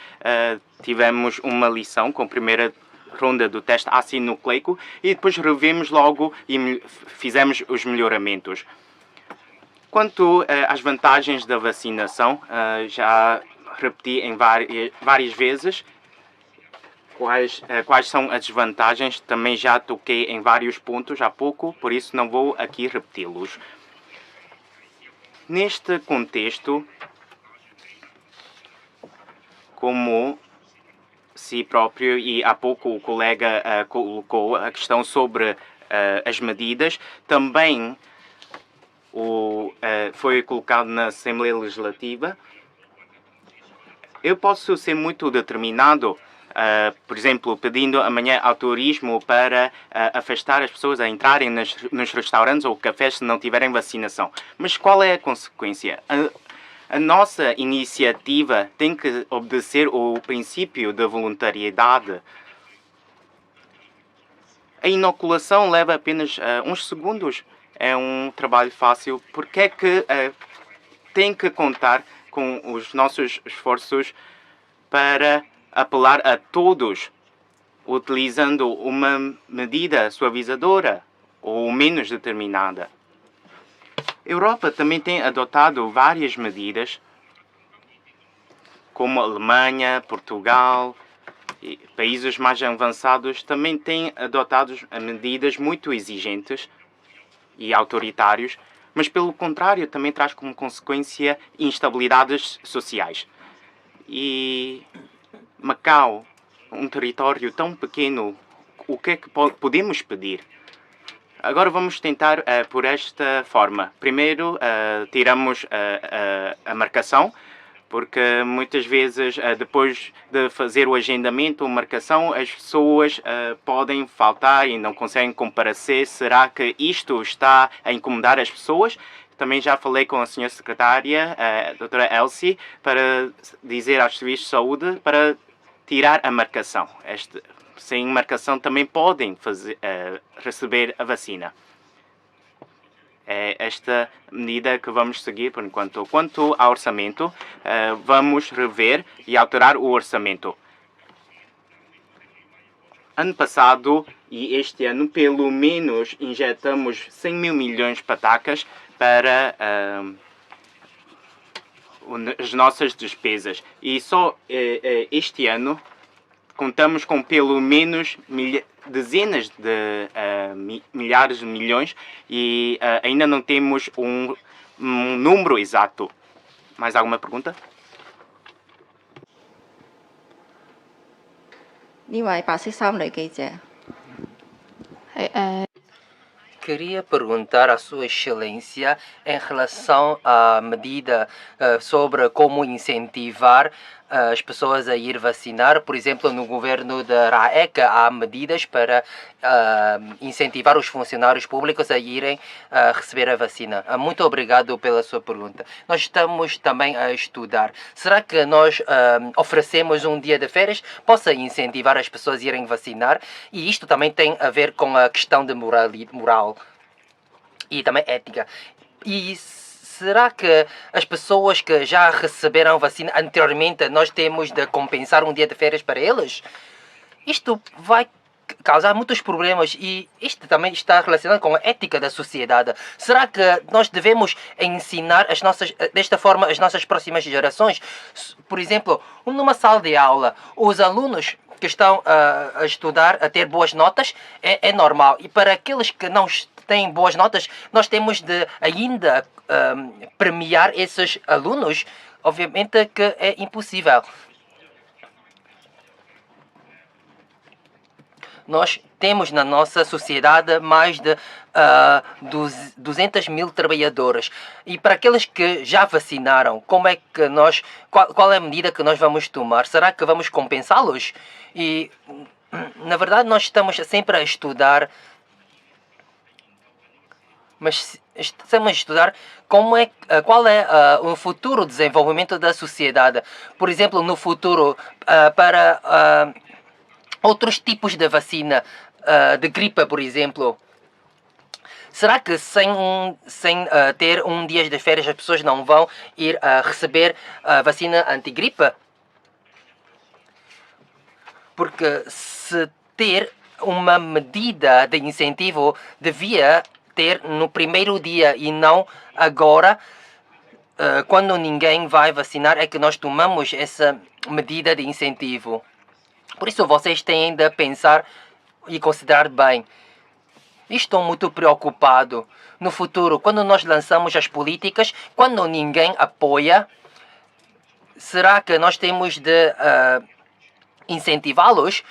tivemos uma lição com a primeira ronda do teste ácido nucleico e depois revimos logo e fizemos os melhoramentos. Quanto às vantagens da vacinação, já repeti em várias vezes quais são as desvantagens. Também já toquei em vários pontos há pouco, por isso não vou aqui repeti-los. Neste contexto, como si próprio, e há pouco o colega colocou a questão sobre as medidas, também foi colocado na Assembleia Legislativa. Eu posso ser muito determinado, por exemplo, pedindo amanhã ao turismo para afastar as pessoas a entrarem nos restaurantes ou cafés se não tiverem vacinação. Mas qual é a consequência? A nossa iniciativa tem que obedecer ao princípio da voluntariedade. A inoculação leva apenas uns segundos. É um trabalho fácil. Por que é que tem que contar com os nossos esforços para apelar a todos, utilizando uma medida suavizadora ou menos determinada? A Europa também tem adotado várias medidas, como a Alemanha, Portugal e países mais avançados também têm adotado medidas muito exigentes e autoritárias, mas pelo contrário também traz como consequência instabilidades sociais. E Macau, um território tão pequeno, o que é que podemos pedir? Agora vamos tentar por esta forma. Primeiro, tiramos a marcação, porque muitas vezes, depois de fazer o agendamento ou marcação, as pessoas podem faltar e não conseguem comparecer. Será que isto está a incomodar as pessoas? Também já falei com a senhora secretária, a doutora Elsie, para dizer aos serviços de saúde para tirar a marcação. Sem marcação também podem receber a vacina. É esta medida que vamos seguir por enquanto. Quanto ao orçamento, vamos rever e alterar o orçamento. Ano passado e este ano, pelo menos, injetamos 100 mil milhões de patacas para as nossas despesas. E só este ano contamos com pelo menos dezenas de milhares de milhões e ainda não temos um número exato. Mais alguma pergunta?
呢位白色衫女記者。
Queria perguntar à Sua Excelência em relação à medida sobre como incentivar as pessoas a ir vacinar. Por exemplo, no governo da RAEC há medidas para incentivar os funcionários públicos a irem receber a vacina. Muito obrigado pela sua pergunta. Nós estamos também a estudar. Será que nós oferecemos um dia de férias possa incentivar as pessoas a irem vacinar? E isto também tem a ver com a questão de moral e também ética. E será que as pessoas que já receberam vacina anteriormente, nós temos de compensar um dia de férias para eles? Isto vai causar muitos problemas e isto também está relacionado com a ética da sociedade. Será que nós devemos ensinar desta forma as nossas próximas gerações? Por exemplo, numa sala de aula, os alunos que estão a estudar, a ter boas notas, é normal. E para aqueles que não têm boas notas, nós temos de ainda premiar esses alunos. Obviamente que é impossível. Nós temos na nossa sociedade mais de 200 mil trabalhadores. E para aqueles que já vacinaram, como é que qual é a medida que nós vamos tomar? Será que vamos compensá-los? E, na verdade, nós estamos sempre a estudar, mas estamos a estudar qual é o futuro desenvolvimento da sociedade. Por exemplo, no futuro, para outros tipos de vacina, de gripe, por exemplo. Será que sem ter um dia de férias as pessoas não vão ir receber a vacina antigripe? Porque se ter uma medida de incentivo devia ter no primeiro dia e não agora, quando ninguém vai vacinar, é que nós tomamos essa medida de incentivo. Por isso vocês têm de pensar e considerar bem. Estou muito preocupado. No futuro, quando nós lançamos as políticas, quando ninguém apoia, será que nós temos de incentivá-los?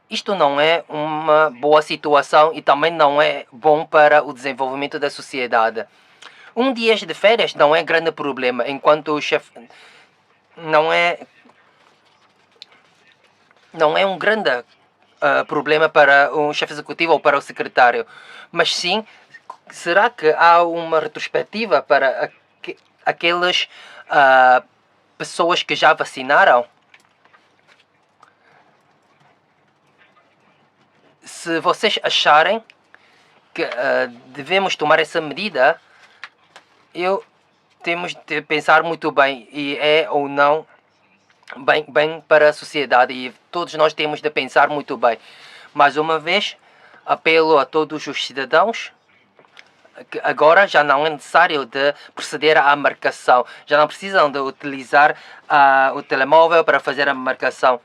Isto não é uma boa situação e também não é bom para o desenvolvimento da sociedade. Um dia de férias não é grande problema, enquanto o chefe não é um grande problema para um chefe executivo ou para o secretário. Mas sim, será que há uma retrospectiva para aquelas pessoas que já vacinaram? Se vocês acharem que devemos tomar essa medida, temos de pensar muito bem e é ou não bem para a sociedade e todos nós temos de pensar muito bem. Mais uma vez, apelo a todos os cidadãos que agora já não é necessário de proceder à marcação. Já não precisam de utilizar o telemóvel para fazer a marcação.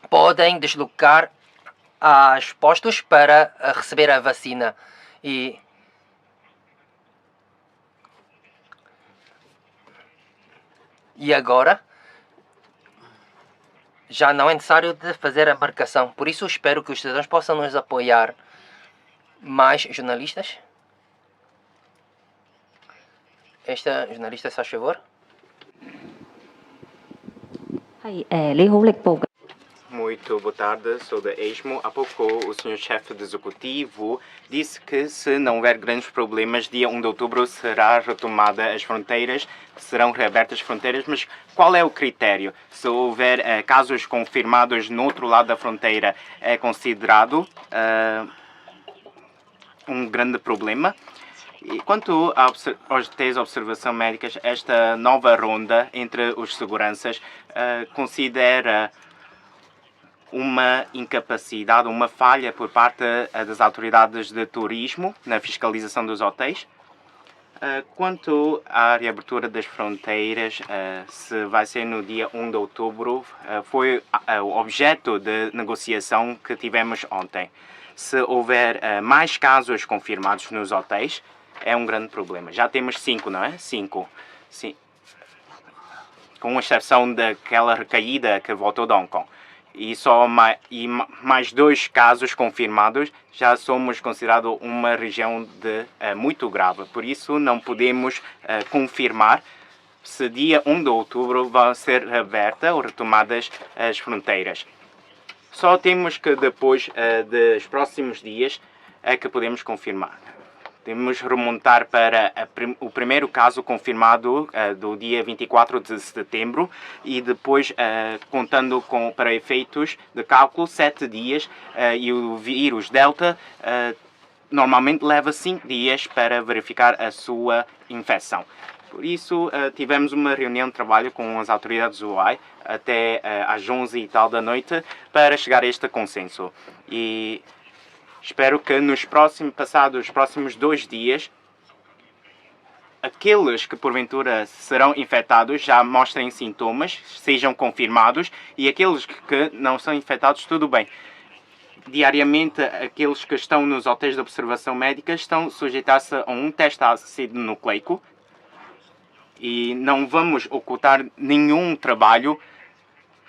Podem deslocar aos postos para receber a vacina. E agora já não é necessário de fazer a marcação. Por isso espero que os cidadãos possam nos apoiar. Mais jornalistas? Esta jornalista, se faz favor.
Muito boa tarde, sou da ESMO. Há pouco o senhor chefe de executivo disse que se não houver grandes problemas, dia 1 de outubro será retomada as fronteiras, serão reabertas as fronteiras, mas qual é o critério? Se houver casos confirmados no outro lado da fronteira, é considerado um grande problema? E quanto às testes de observação médicas, esta nova ronda entre os seguranças considera uma incapacidade, uma falha por parte das autoridades de turismo na fiscalização dos hotéis? Quanto à reabertura das fronteiras, se vai ser no dia 1 de outubro, foi o objeto de negociação que tivemos ontem. Se houver mais casos confirmados nos hotéis, é um grande problema. Já temos 5, não é? 5. Sim. Com exceção daquela recaída que voltou de Hong Kong. E mais 2 casos confirmados, já somos considerados uma região muito grave. Por isso, não podemos confirmar se dia 1 de outubro vão ser reabertas ou retomadas as fronteiras. Só temos que depois dos próximos dias é que podemos confirmar. Temos remontar para o primeiro caso confirmado do dia 24 de setembro e depois, contando para efeitos de cálculo, 7 dias e o vírus Delta normalmente leva 5 dias para verificar a sua infecção. Por isso, tivemos uma reunião de trabalho com as autoridades do UAI até às 11 e tal da noite para chegar a este consenso. E espero que passados os próximos 2 dias, aqueles que porventura serão infectados já mostrem sintomas, sejam confirmados, e aqueles que não são infectados, tudo bem. Diariamente, aqueles que estão nos hotéis de observação médica estão sujeitos a um teste ácido nucleico e não vamos ocultar nenhum trabalho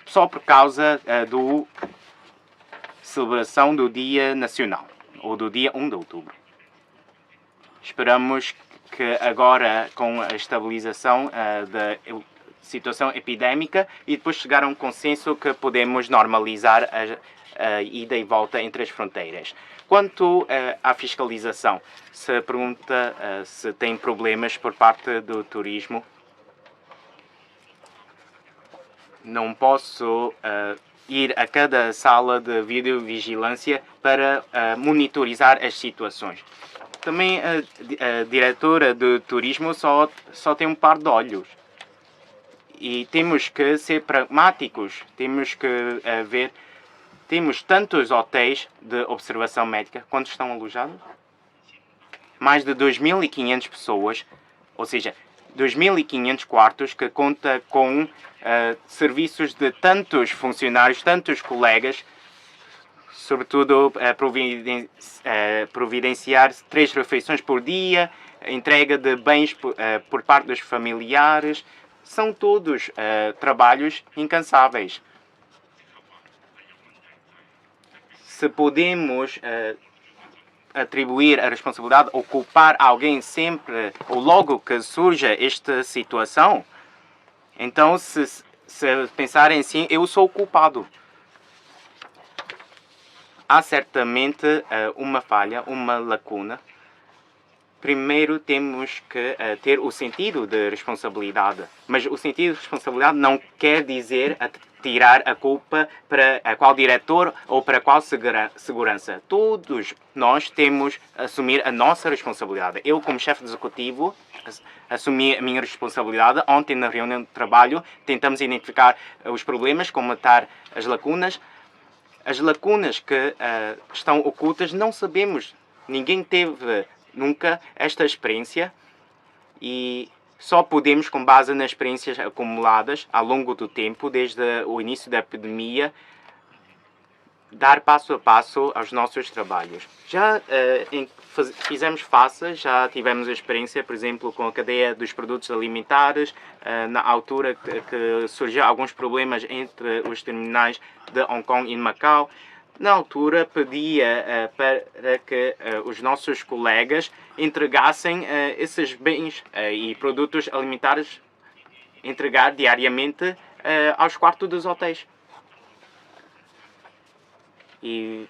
só por causa da celebração do Dia Nacional, ou do dia 1 de outubro. Esperamos que agora, com a estabilização da situação epidémica e depois chegar a um consenso que podemos normalizar a ida e volta entre as fronteiras. Quanto à fiscalização, se pergunta se tem problemas por parte do turismo, não posso ir a cada sala de videovigilância para monitorizar as situações. Também a diretora de turismo só tem um par de olhos. E temos que ser pragmáticos, temos que ver. Temos tantos hotéis de observação médica. Quantos estão alojados? Mais de 2.500 pessoas, ou seja, 2.500 quartos que conta com serviços de tantos funcionários, tantos colegas, sobretudo providenciar 3 refeições por dia, entrega de bens por parte dos familiares. São todos trabalhos incansáveis. Se podemos atribuir a responsabilidade ou culpar alguém sempre ou logo que surja esta situação, então se pensarem assim, eu sou o culpado. Há certamente uma falha, uma lacuna. Primeiro temos que ter o sentido de responsabilidade, mas o sentido de responsabilidade não quer dizer tirar a culpa para a qual diretor ou para qual segurança. Todos nós temos que assumir a nossa responsabilidade. Eu, como chefe executivo, assumi a minha responsabilidade. Ontem, na reunião de trabalho, tentamos identificar os problemas, comatar as lacunas. As lacunas que estão ocultas não sabemos. Ninguém teve nunca esta experiência e só podemos, com base nas experiências acumuladas ao longo do tempo, desde o início da epidemia, dar passo a passo aos nossos trabalhos. Já fizemos face, já tivemos a experiência, por exemplo, com a cadeia dos produtos alimentares, na altura que surgiu alguns problemas entre os terminais de Hong Kong e Macau. Na altura, pedia para que os nossos colegas entregassem esses bens e produtos alimentares, entregar diariamente aos quartos dos hotéis. E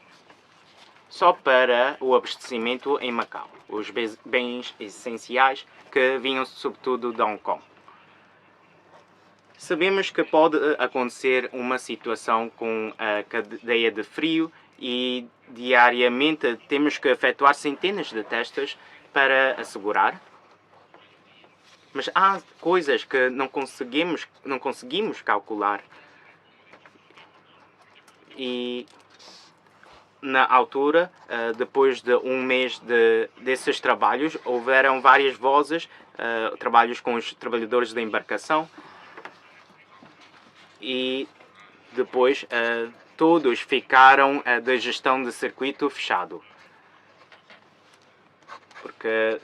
só para o abastecimento em Macau, os bens essenciais que vinham sobretudo de Hong Kong. Sabemos que pode acontecer uma situação com a cadeia de frio e diariamente temos que efetuar centenas de testes para assegurar. Mas há coisas que não conseguimos calcular. E na altura, depois de um mês desses trabalhos, houveram várias vozes, trabalhos com os trabalhadores da embarcação, e depois todos ficaram da gestão de circuito fechado. Porque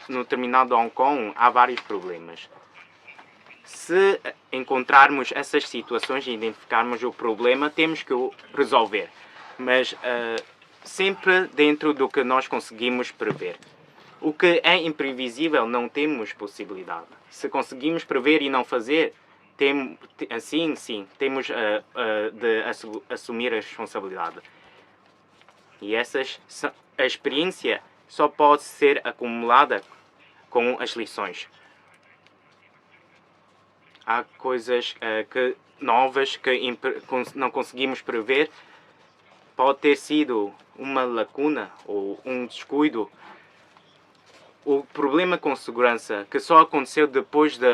no terminal de Hong Kong há vários problemas. Se encontrarmos essas situações e identificarmos o problema, temos que o resolver. Mas sempre dentro do que nós conseguimos prever. O que é imprevisível não temos possibilidade. Se conseguimos prever e não fazer, sim, temos de assumir a responsabilidade. E a experiência só pode ser acumulada com as lições. Há coisas novas que não conseguimos prever. pode ter sido uma lacuna ou um descuido. O problema com segurança que só aconteceu depois de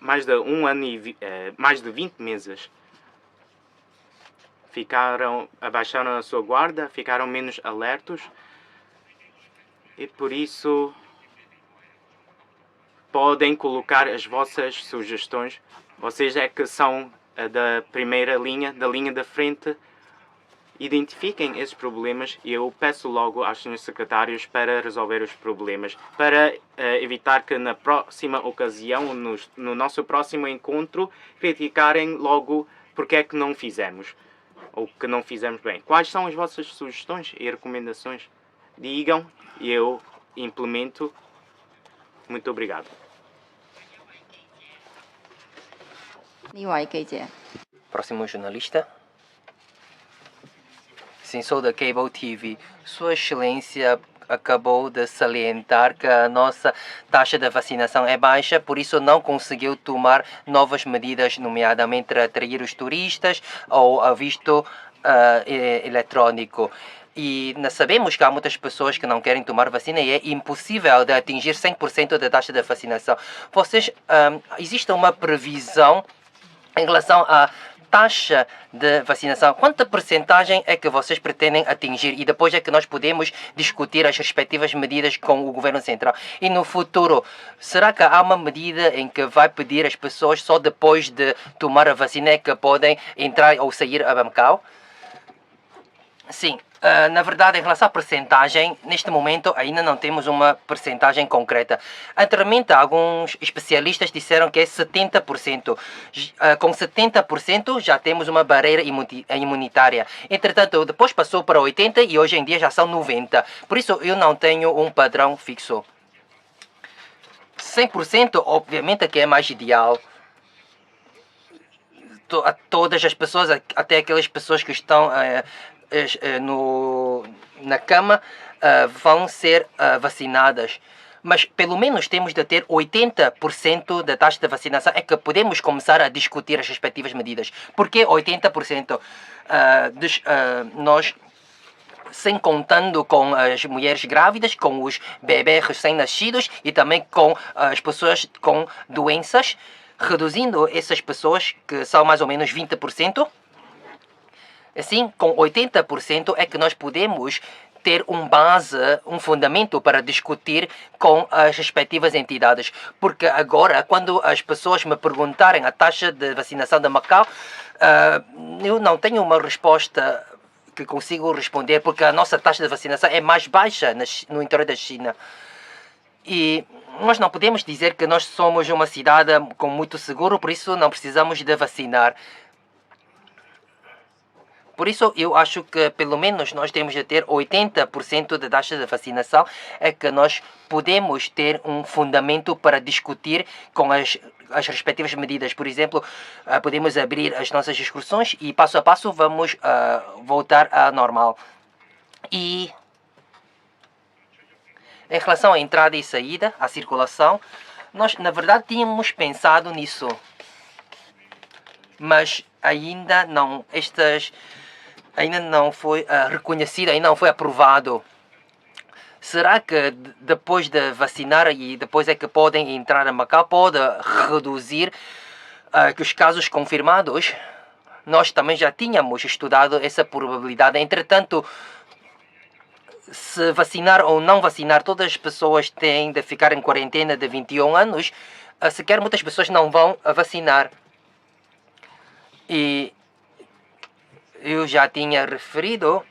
mais de um ano e mais de 20 meses. Abaixaram a sua guarda, ficaram menos alertos e por isso podem colocar as vossas sugestões. Vocês é que são da primeira linha, da linha da frente. Identifiquem esses problemas e eu peço logo aos senhores secretários para resolver os problemas, para evitar que na próxima ocasião, no nosso próximo encontro, criticarem logo porque é que não fizemos ou que não fizemos bem. Quais são as vossas sugestões e recomendações? Digam e eu implemento. Muito obrigado.
呢位記者。
Próximo jornalista. Sim, sou da Cable TV. Sua Excelência acabou de salientar que a nossa taxa de vacinação é baixa, por isso não conseguiu tomar novas medidas, nomeadamente atrair os turistas ou a visto eletrônico. E nós sabemos que há muitas pessoas que não querem tomar vacina e é impossível de atingir 100% da taxa de vacinação. Existe uma previsão em relação à taxa de vacinação? Quanta percentagem é que vocês pretendem atingir? E depois é que nós podemos discutir as respectivas medidas com o Governo Central. E no futuro, será que há uma medida em que vai pedir às pessoas só depois de tomar a vacina é que podem entrar ou sair a Macau? Sim. Na verdade, em relação à percentagem, neste momento ainda não temos uma percentagem concreta. Anteriormente, alguns especialistas disseram que é 70%. Com 70% já temos uma barreira imunitária. Entretanto, depois passou para 80% e hoje em dia já são 90%. Por isso, eu não tenho um padrão fixo. 100% obviamente que é mais ideal. Todas as pessoas, até aquelas pessoas que estão na cama, vão ser vacinadas. Mas pelo menos temos de ter 80% da taxa de vacinação. É que podemos começar a discutir as respectivas medidas. Por que 80%? Nós, sem contando com as mulheres grávidas, com os bebês recém-nascidos e também com as pessoas com doenças, reduzindo essas pessoas, que são mais ou menos 20%, assim, com 80% é que nós podemos ter um fundamento para discutir com as respectivas entidades. Porque agora, quando as pessoas me perguntarem a taxa de vacinação de Macau, eu não tenho uma resposta que consigo responder, porque a nossa taxa de vacinação é mais baixa no interior da China. E nós não podemos dizer que nós somos uma cidade com muito seguro, por isso não precisamos de vacinar. Por isso, eu acho que pelo menos nós temos de ter 80% da taxa de vacinação, é que nós podemos ter um fundamento para discutir com as respectivas medidas. Por exemplo, podemos abrir as nossas excursões e passo a passo vamos voltar à normal. E em relação à entrada e saída, à circulação, nós na verdade tínhamos pensado nisso, mas ainda não foi reconhecido, ainda não foi aprovado. Será que depois de vacinar e depois é que podem entrar a Macau, pode reduzir os casos confirmados? Nós também já tínhamos estudado essa probabilidade. Entretanto, se vacinar ou não vacinar, todas as pessoas têm de ficar em quarentena de 21 anos, sequer muitas pessoas não vão vacinar. E eu já tinha referido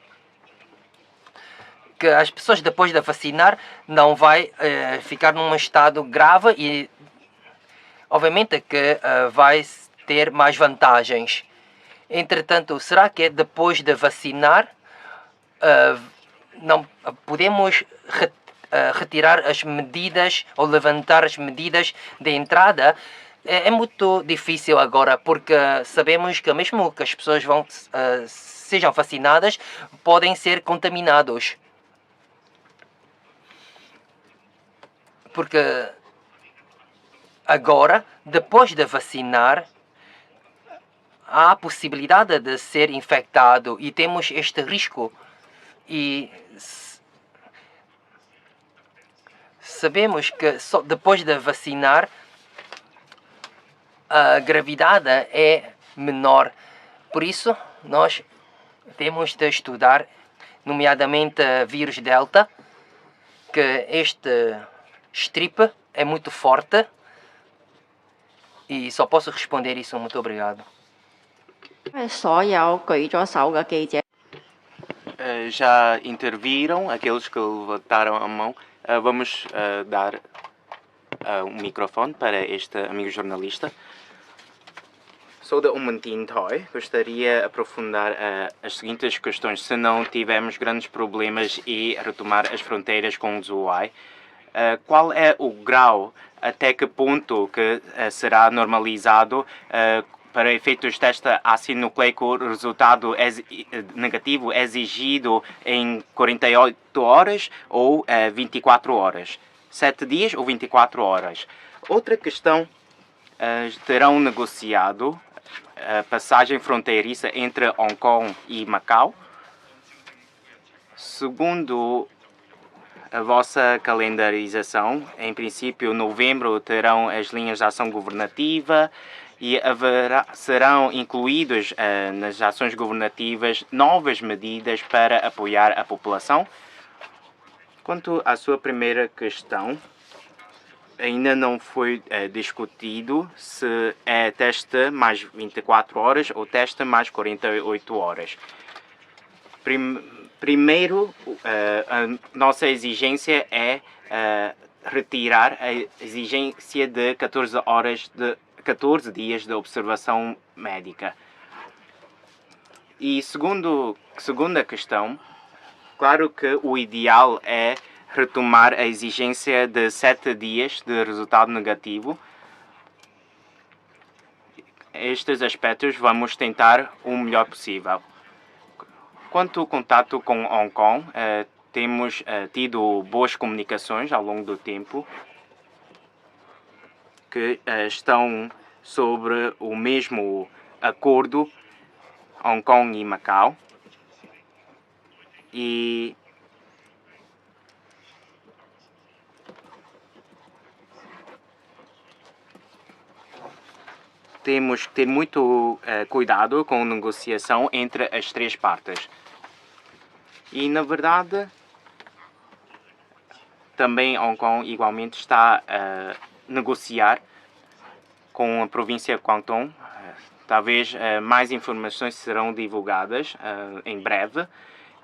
que as pessoas depois de vacinar não vai ficar num estado grave e obviamente que vai ter mais vantagens. Entretanto, será que depois de vacinar não podemos retirar as medidas ou levantar as medidas de entrada? É muito difícil agora, porque sabemos que mesmo que as pessoas sejam vacinadas, podem ser contaminados. Porque agora, depois de vacinar, há a possibilidade de ser infectado e temos este risco. E sabemos que só depois de vacinar a gravidade é menor. Por isso, nós temos de estudar, nomeadamente vírus Delta, que este strip é muito forte. E só posso responder isso. Muito obrigado.
因為所有舉咗手嘅記者
Já interviram aqueles que levantaram a mão. Vamos dar um microfone para este amigo jornalista. Sou da Toy. Gostaria de aprofundar as seguintes questões. Se não tivermos grandes problemas e retomar as fronteiras com o Zhuai, qual é o grau, até que ponto que será normalizado para efeitos deste ácido nucleico, resultado negativo exigido em 48 horas ou 24 horas? 7 dias ou 24 horas? Outra questão, terão negociado a passagem fronteiriça entre Hong Kong e Macau? Segundo a vossa calendarização, em princípio, em novembro terão as linhas de ação governativa e serão incluídos nas ações governativas novas medidas para apoiar a população? Quanto à sua primeira questão, ainda não foi discutido se é teste mais 24 horas ou teste mais 48 horas. Primeiro, a nossa exigência é retirar a exigência de 14 dias de observação médica. E segunda questão, claro que o ideal é retomar a exigência de 7 dias de resultado negativo. Estes aspectos vamos tentar o melhor possível. Quanto ao contato com Hong Kong, temos tido boas comunicações ao longo do tempo que estão sobre o mesmo acordo Hong Kong e Macau. E temos que ter muito cuidado com a negociação entre as três partes. E, na verdade, também Hong Kong igualmente está a negociar com a província de Guangdong. Talvez mais informações serão divulgadas em breve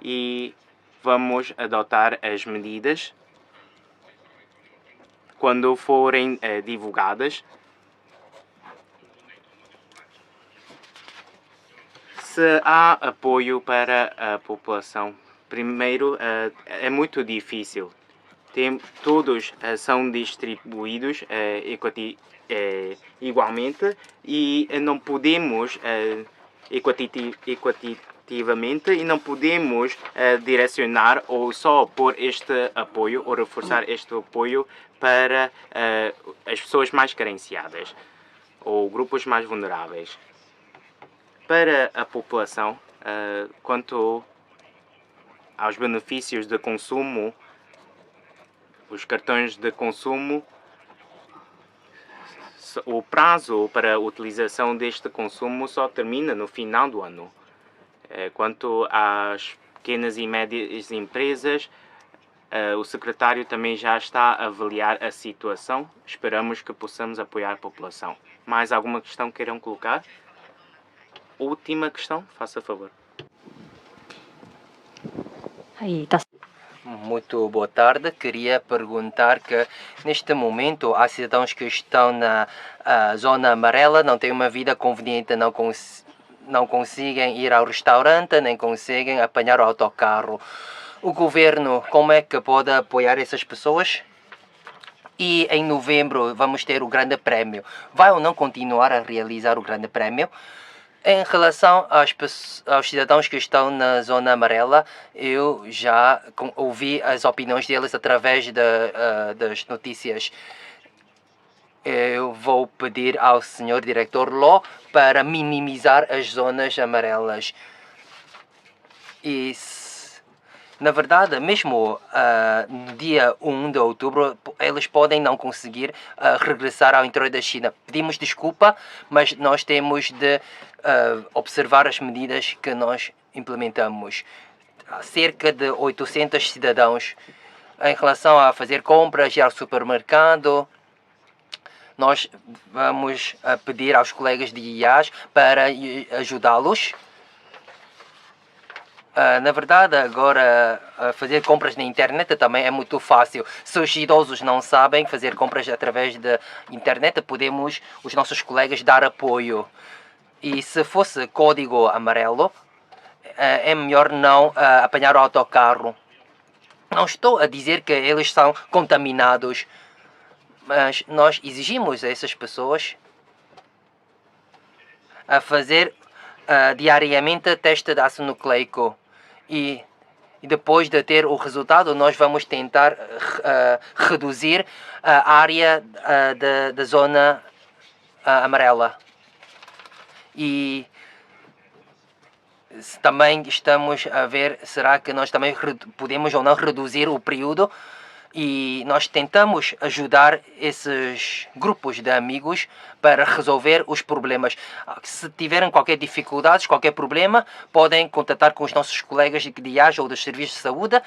e vamos adotar as medidas quando forem divulgadas. Se há apoio para a população, primeiro é muito difícil. Todos são distribuídos igualmente e não podemos equitativamente e não podemos direcionar ou só pôr este apoio ou reforçar este apoio para as pessoas mais carenciadas ou grupos mais vulneráveis. Para a população, quanto aos benefícios de consumo, os cartões de consumo, o prazo para a utilização deste consumo só termina no final do ano. Quanto às pequenas e médias empresas, o secretário também já está a avaliar a situação. Esperamos que possamos apoiar a população. Mais alguma questão que queiram colocar? Última questão, faça favor.
Muito boa tarde. Queria perguntar que, neste momento, há cidadãos que estão na zona amarela, não têm uma vida conveniente, não conseguem ir ao restaurante, nem conseguem apanhar o autocarro. O governo, como é que pode apoiar essas pessoas? E em novembro vamos ter o Grande Prémio. Vai ou não continuar a realizar o Grande Prémio? Em relação aos cidadãos que estão na zona amarela, eu já ouvi as opiniões deles através das notícias. eu vou pedir ao senhor diretor Ló para minimizar as zonas amarelas. E, na verdade, mesmo no dia 1 de outubro, eles podem não conseguir regressar ao interior da China. Pedimos desculpa, mas nós temos de observar as medidas que nós implementamos. Há cerca de 800 cidadãos em relação a fazer compras, ir ao supermercado. Nós vamos pedir aos colegas de IAS para ajudá-los. Na verdade, agora fazer compras na internet também é muito fácil. Se os idosos não sabem fazer compras através da internet, podemos, os nossos colegas, dar apoio. E se fosse código amarelo, é melhor não apanhar o autocarro. Não estou a dizer que eles são contaminados, mas nós exigimos a essas pessoas a fazer diariamente teste de ácido nucleico. E depois de ter o resultado, nós vamos tentar reduzir a área da zona amarela. E também estamos a ver, será que nós também podemos ou não reduzir o período? E nós tentamos ajudar esses grupos de amigos para resolver os problemas. Se tiverem qualquer dificuldade, qualquer problema, podem contatar com os nossos colegas de IAS ou dos serviços de saúde.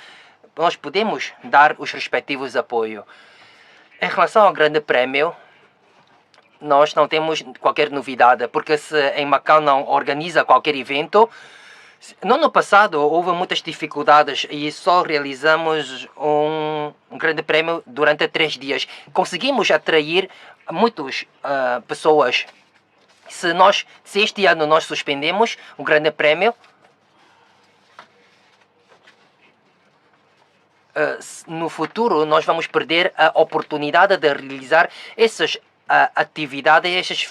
Nós podemos dar os respectivos apoios. Em relação ao Grande Prémio, nós não temos qualquer novidade, porque se em Macau não organiza qualquer evento, no ano passado houve muitas dificuldades e só realizamos um grande prémio durante 3 dias. Conseguimos atrair muitas pessoas. Se este ano nós suspendemos o grande prémio, no futuro nós vamos perder a oportunidade de realizar essas atividades, essas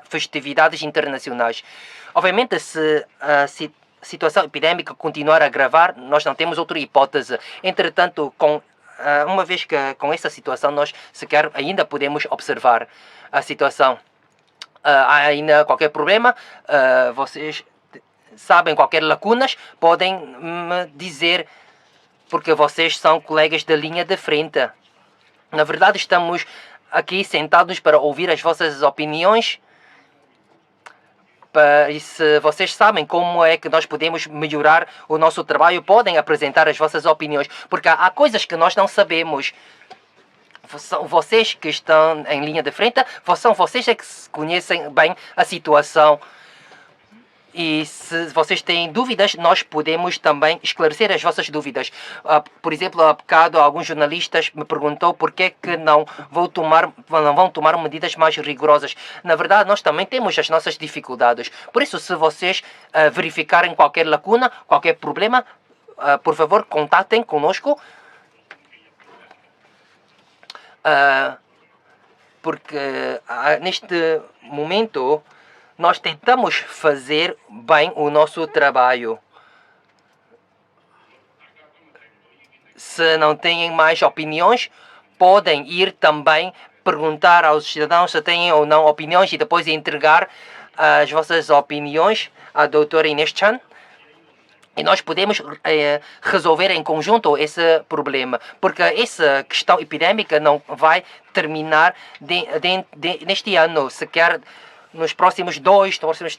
festividades internacionais. Obviamente, se a situação epidêmica continuar a agravar, nós não temos outra hipótese. Entretanto, uma vez que com essa situação nós sequer ainda podemos observar a situação. Há ainda qualquer problema, vocês sabem qualquer lacunas, podem me dizer, porque vocês são colegas da linha de frente. Na verdade, estamos aqui sentados para ouvir as vossas opiniões. E se vocês sabem como é que nós podemos melhorar o nosso trabalho, podem apresentar as vossas opiniões, porque há coisas que nós não sabemos. São vocês que estão em linha de frente, são vocês que conhecem bem a situação. E se vocês têm dúvidas, nós podemos também esclarecer as vossas dúvidas. Por exemplo, há bocado alguns jornalistas me perguntou por que não vão tomar medidas mais rigorosas. Na verdade, nós também temos as nossas dificuldades. Por isso, se vocês verificarem qualquer lacuna, qualquer problema, por favor, contatem conosco. Porque neste momento nós tentamos fazer bem o nosso trabalho. Se não têm mais opiniões, podem ir também perguntar aos cidadãos se têm ou não opiniões e depois entregar as vossas opiniões à doutora Inês Chan. E nós podemos resolver em conjunto esse problema, porque essa questão epidêmica não vai terminar neste ano, sequer nos próximos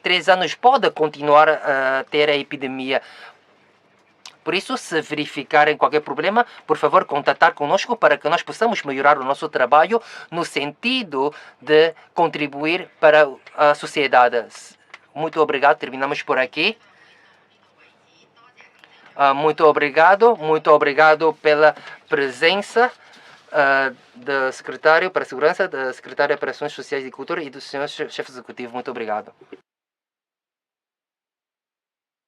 3 anos pode continuar a ter a epidemia. Por isso, se verificarem qualquer problema, por favor, contatar conosco para que nós possamos melhorar o nosso trabalho no sentido de contribuir para a sociedade. Muito obrigado, terminamos por aqui. Muito obrigado pela presença do secretário para a Segurança, da secretária para Ações Sociais e Cultura e do senhor chefe executivo. Muito obrigado.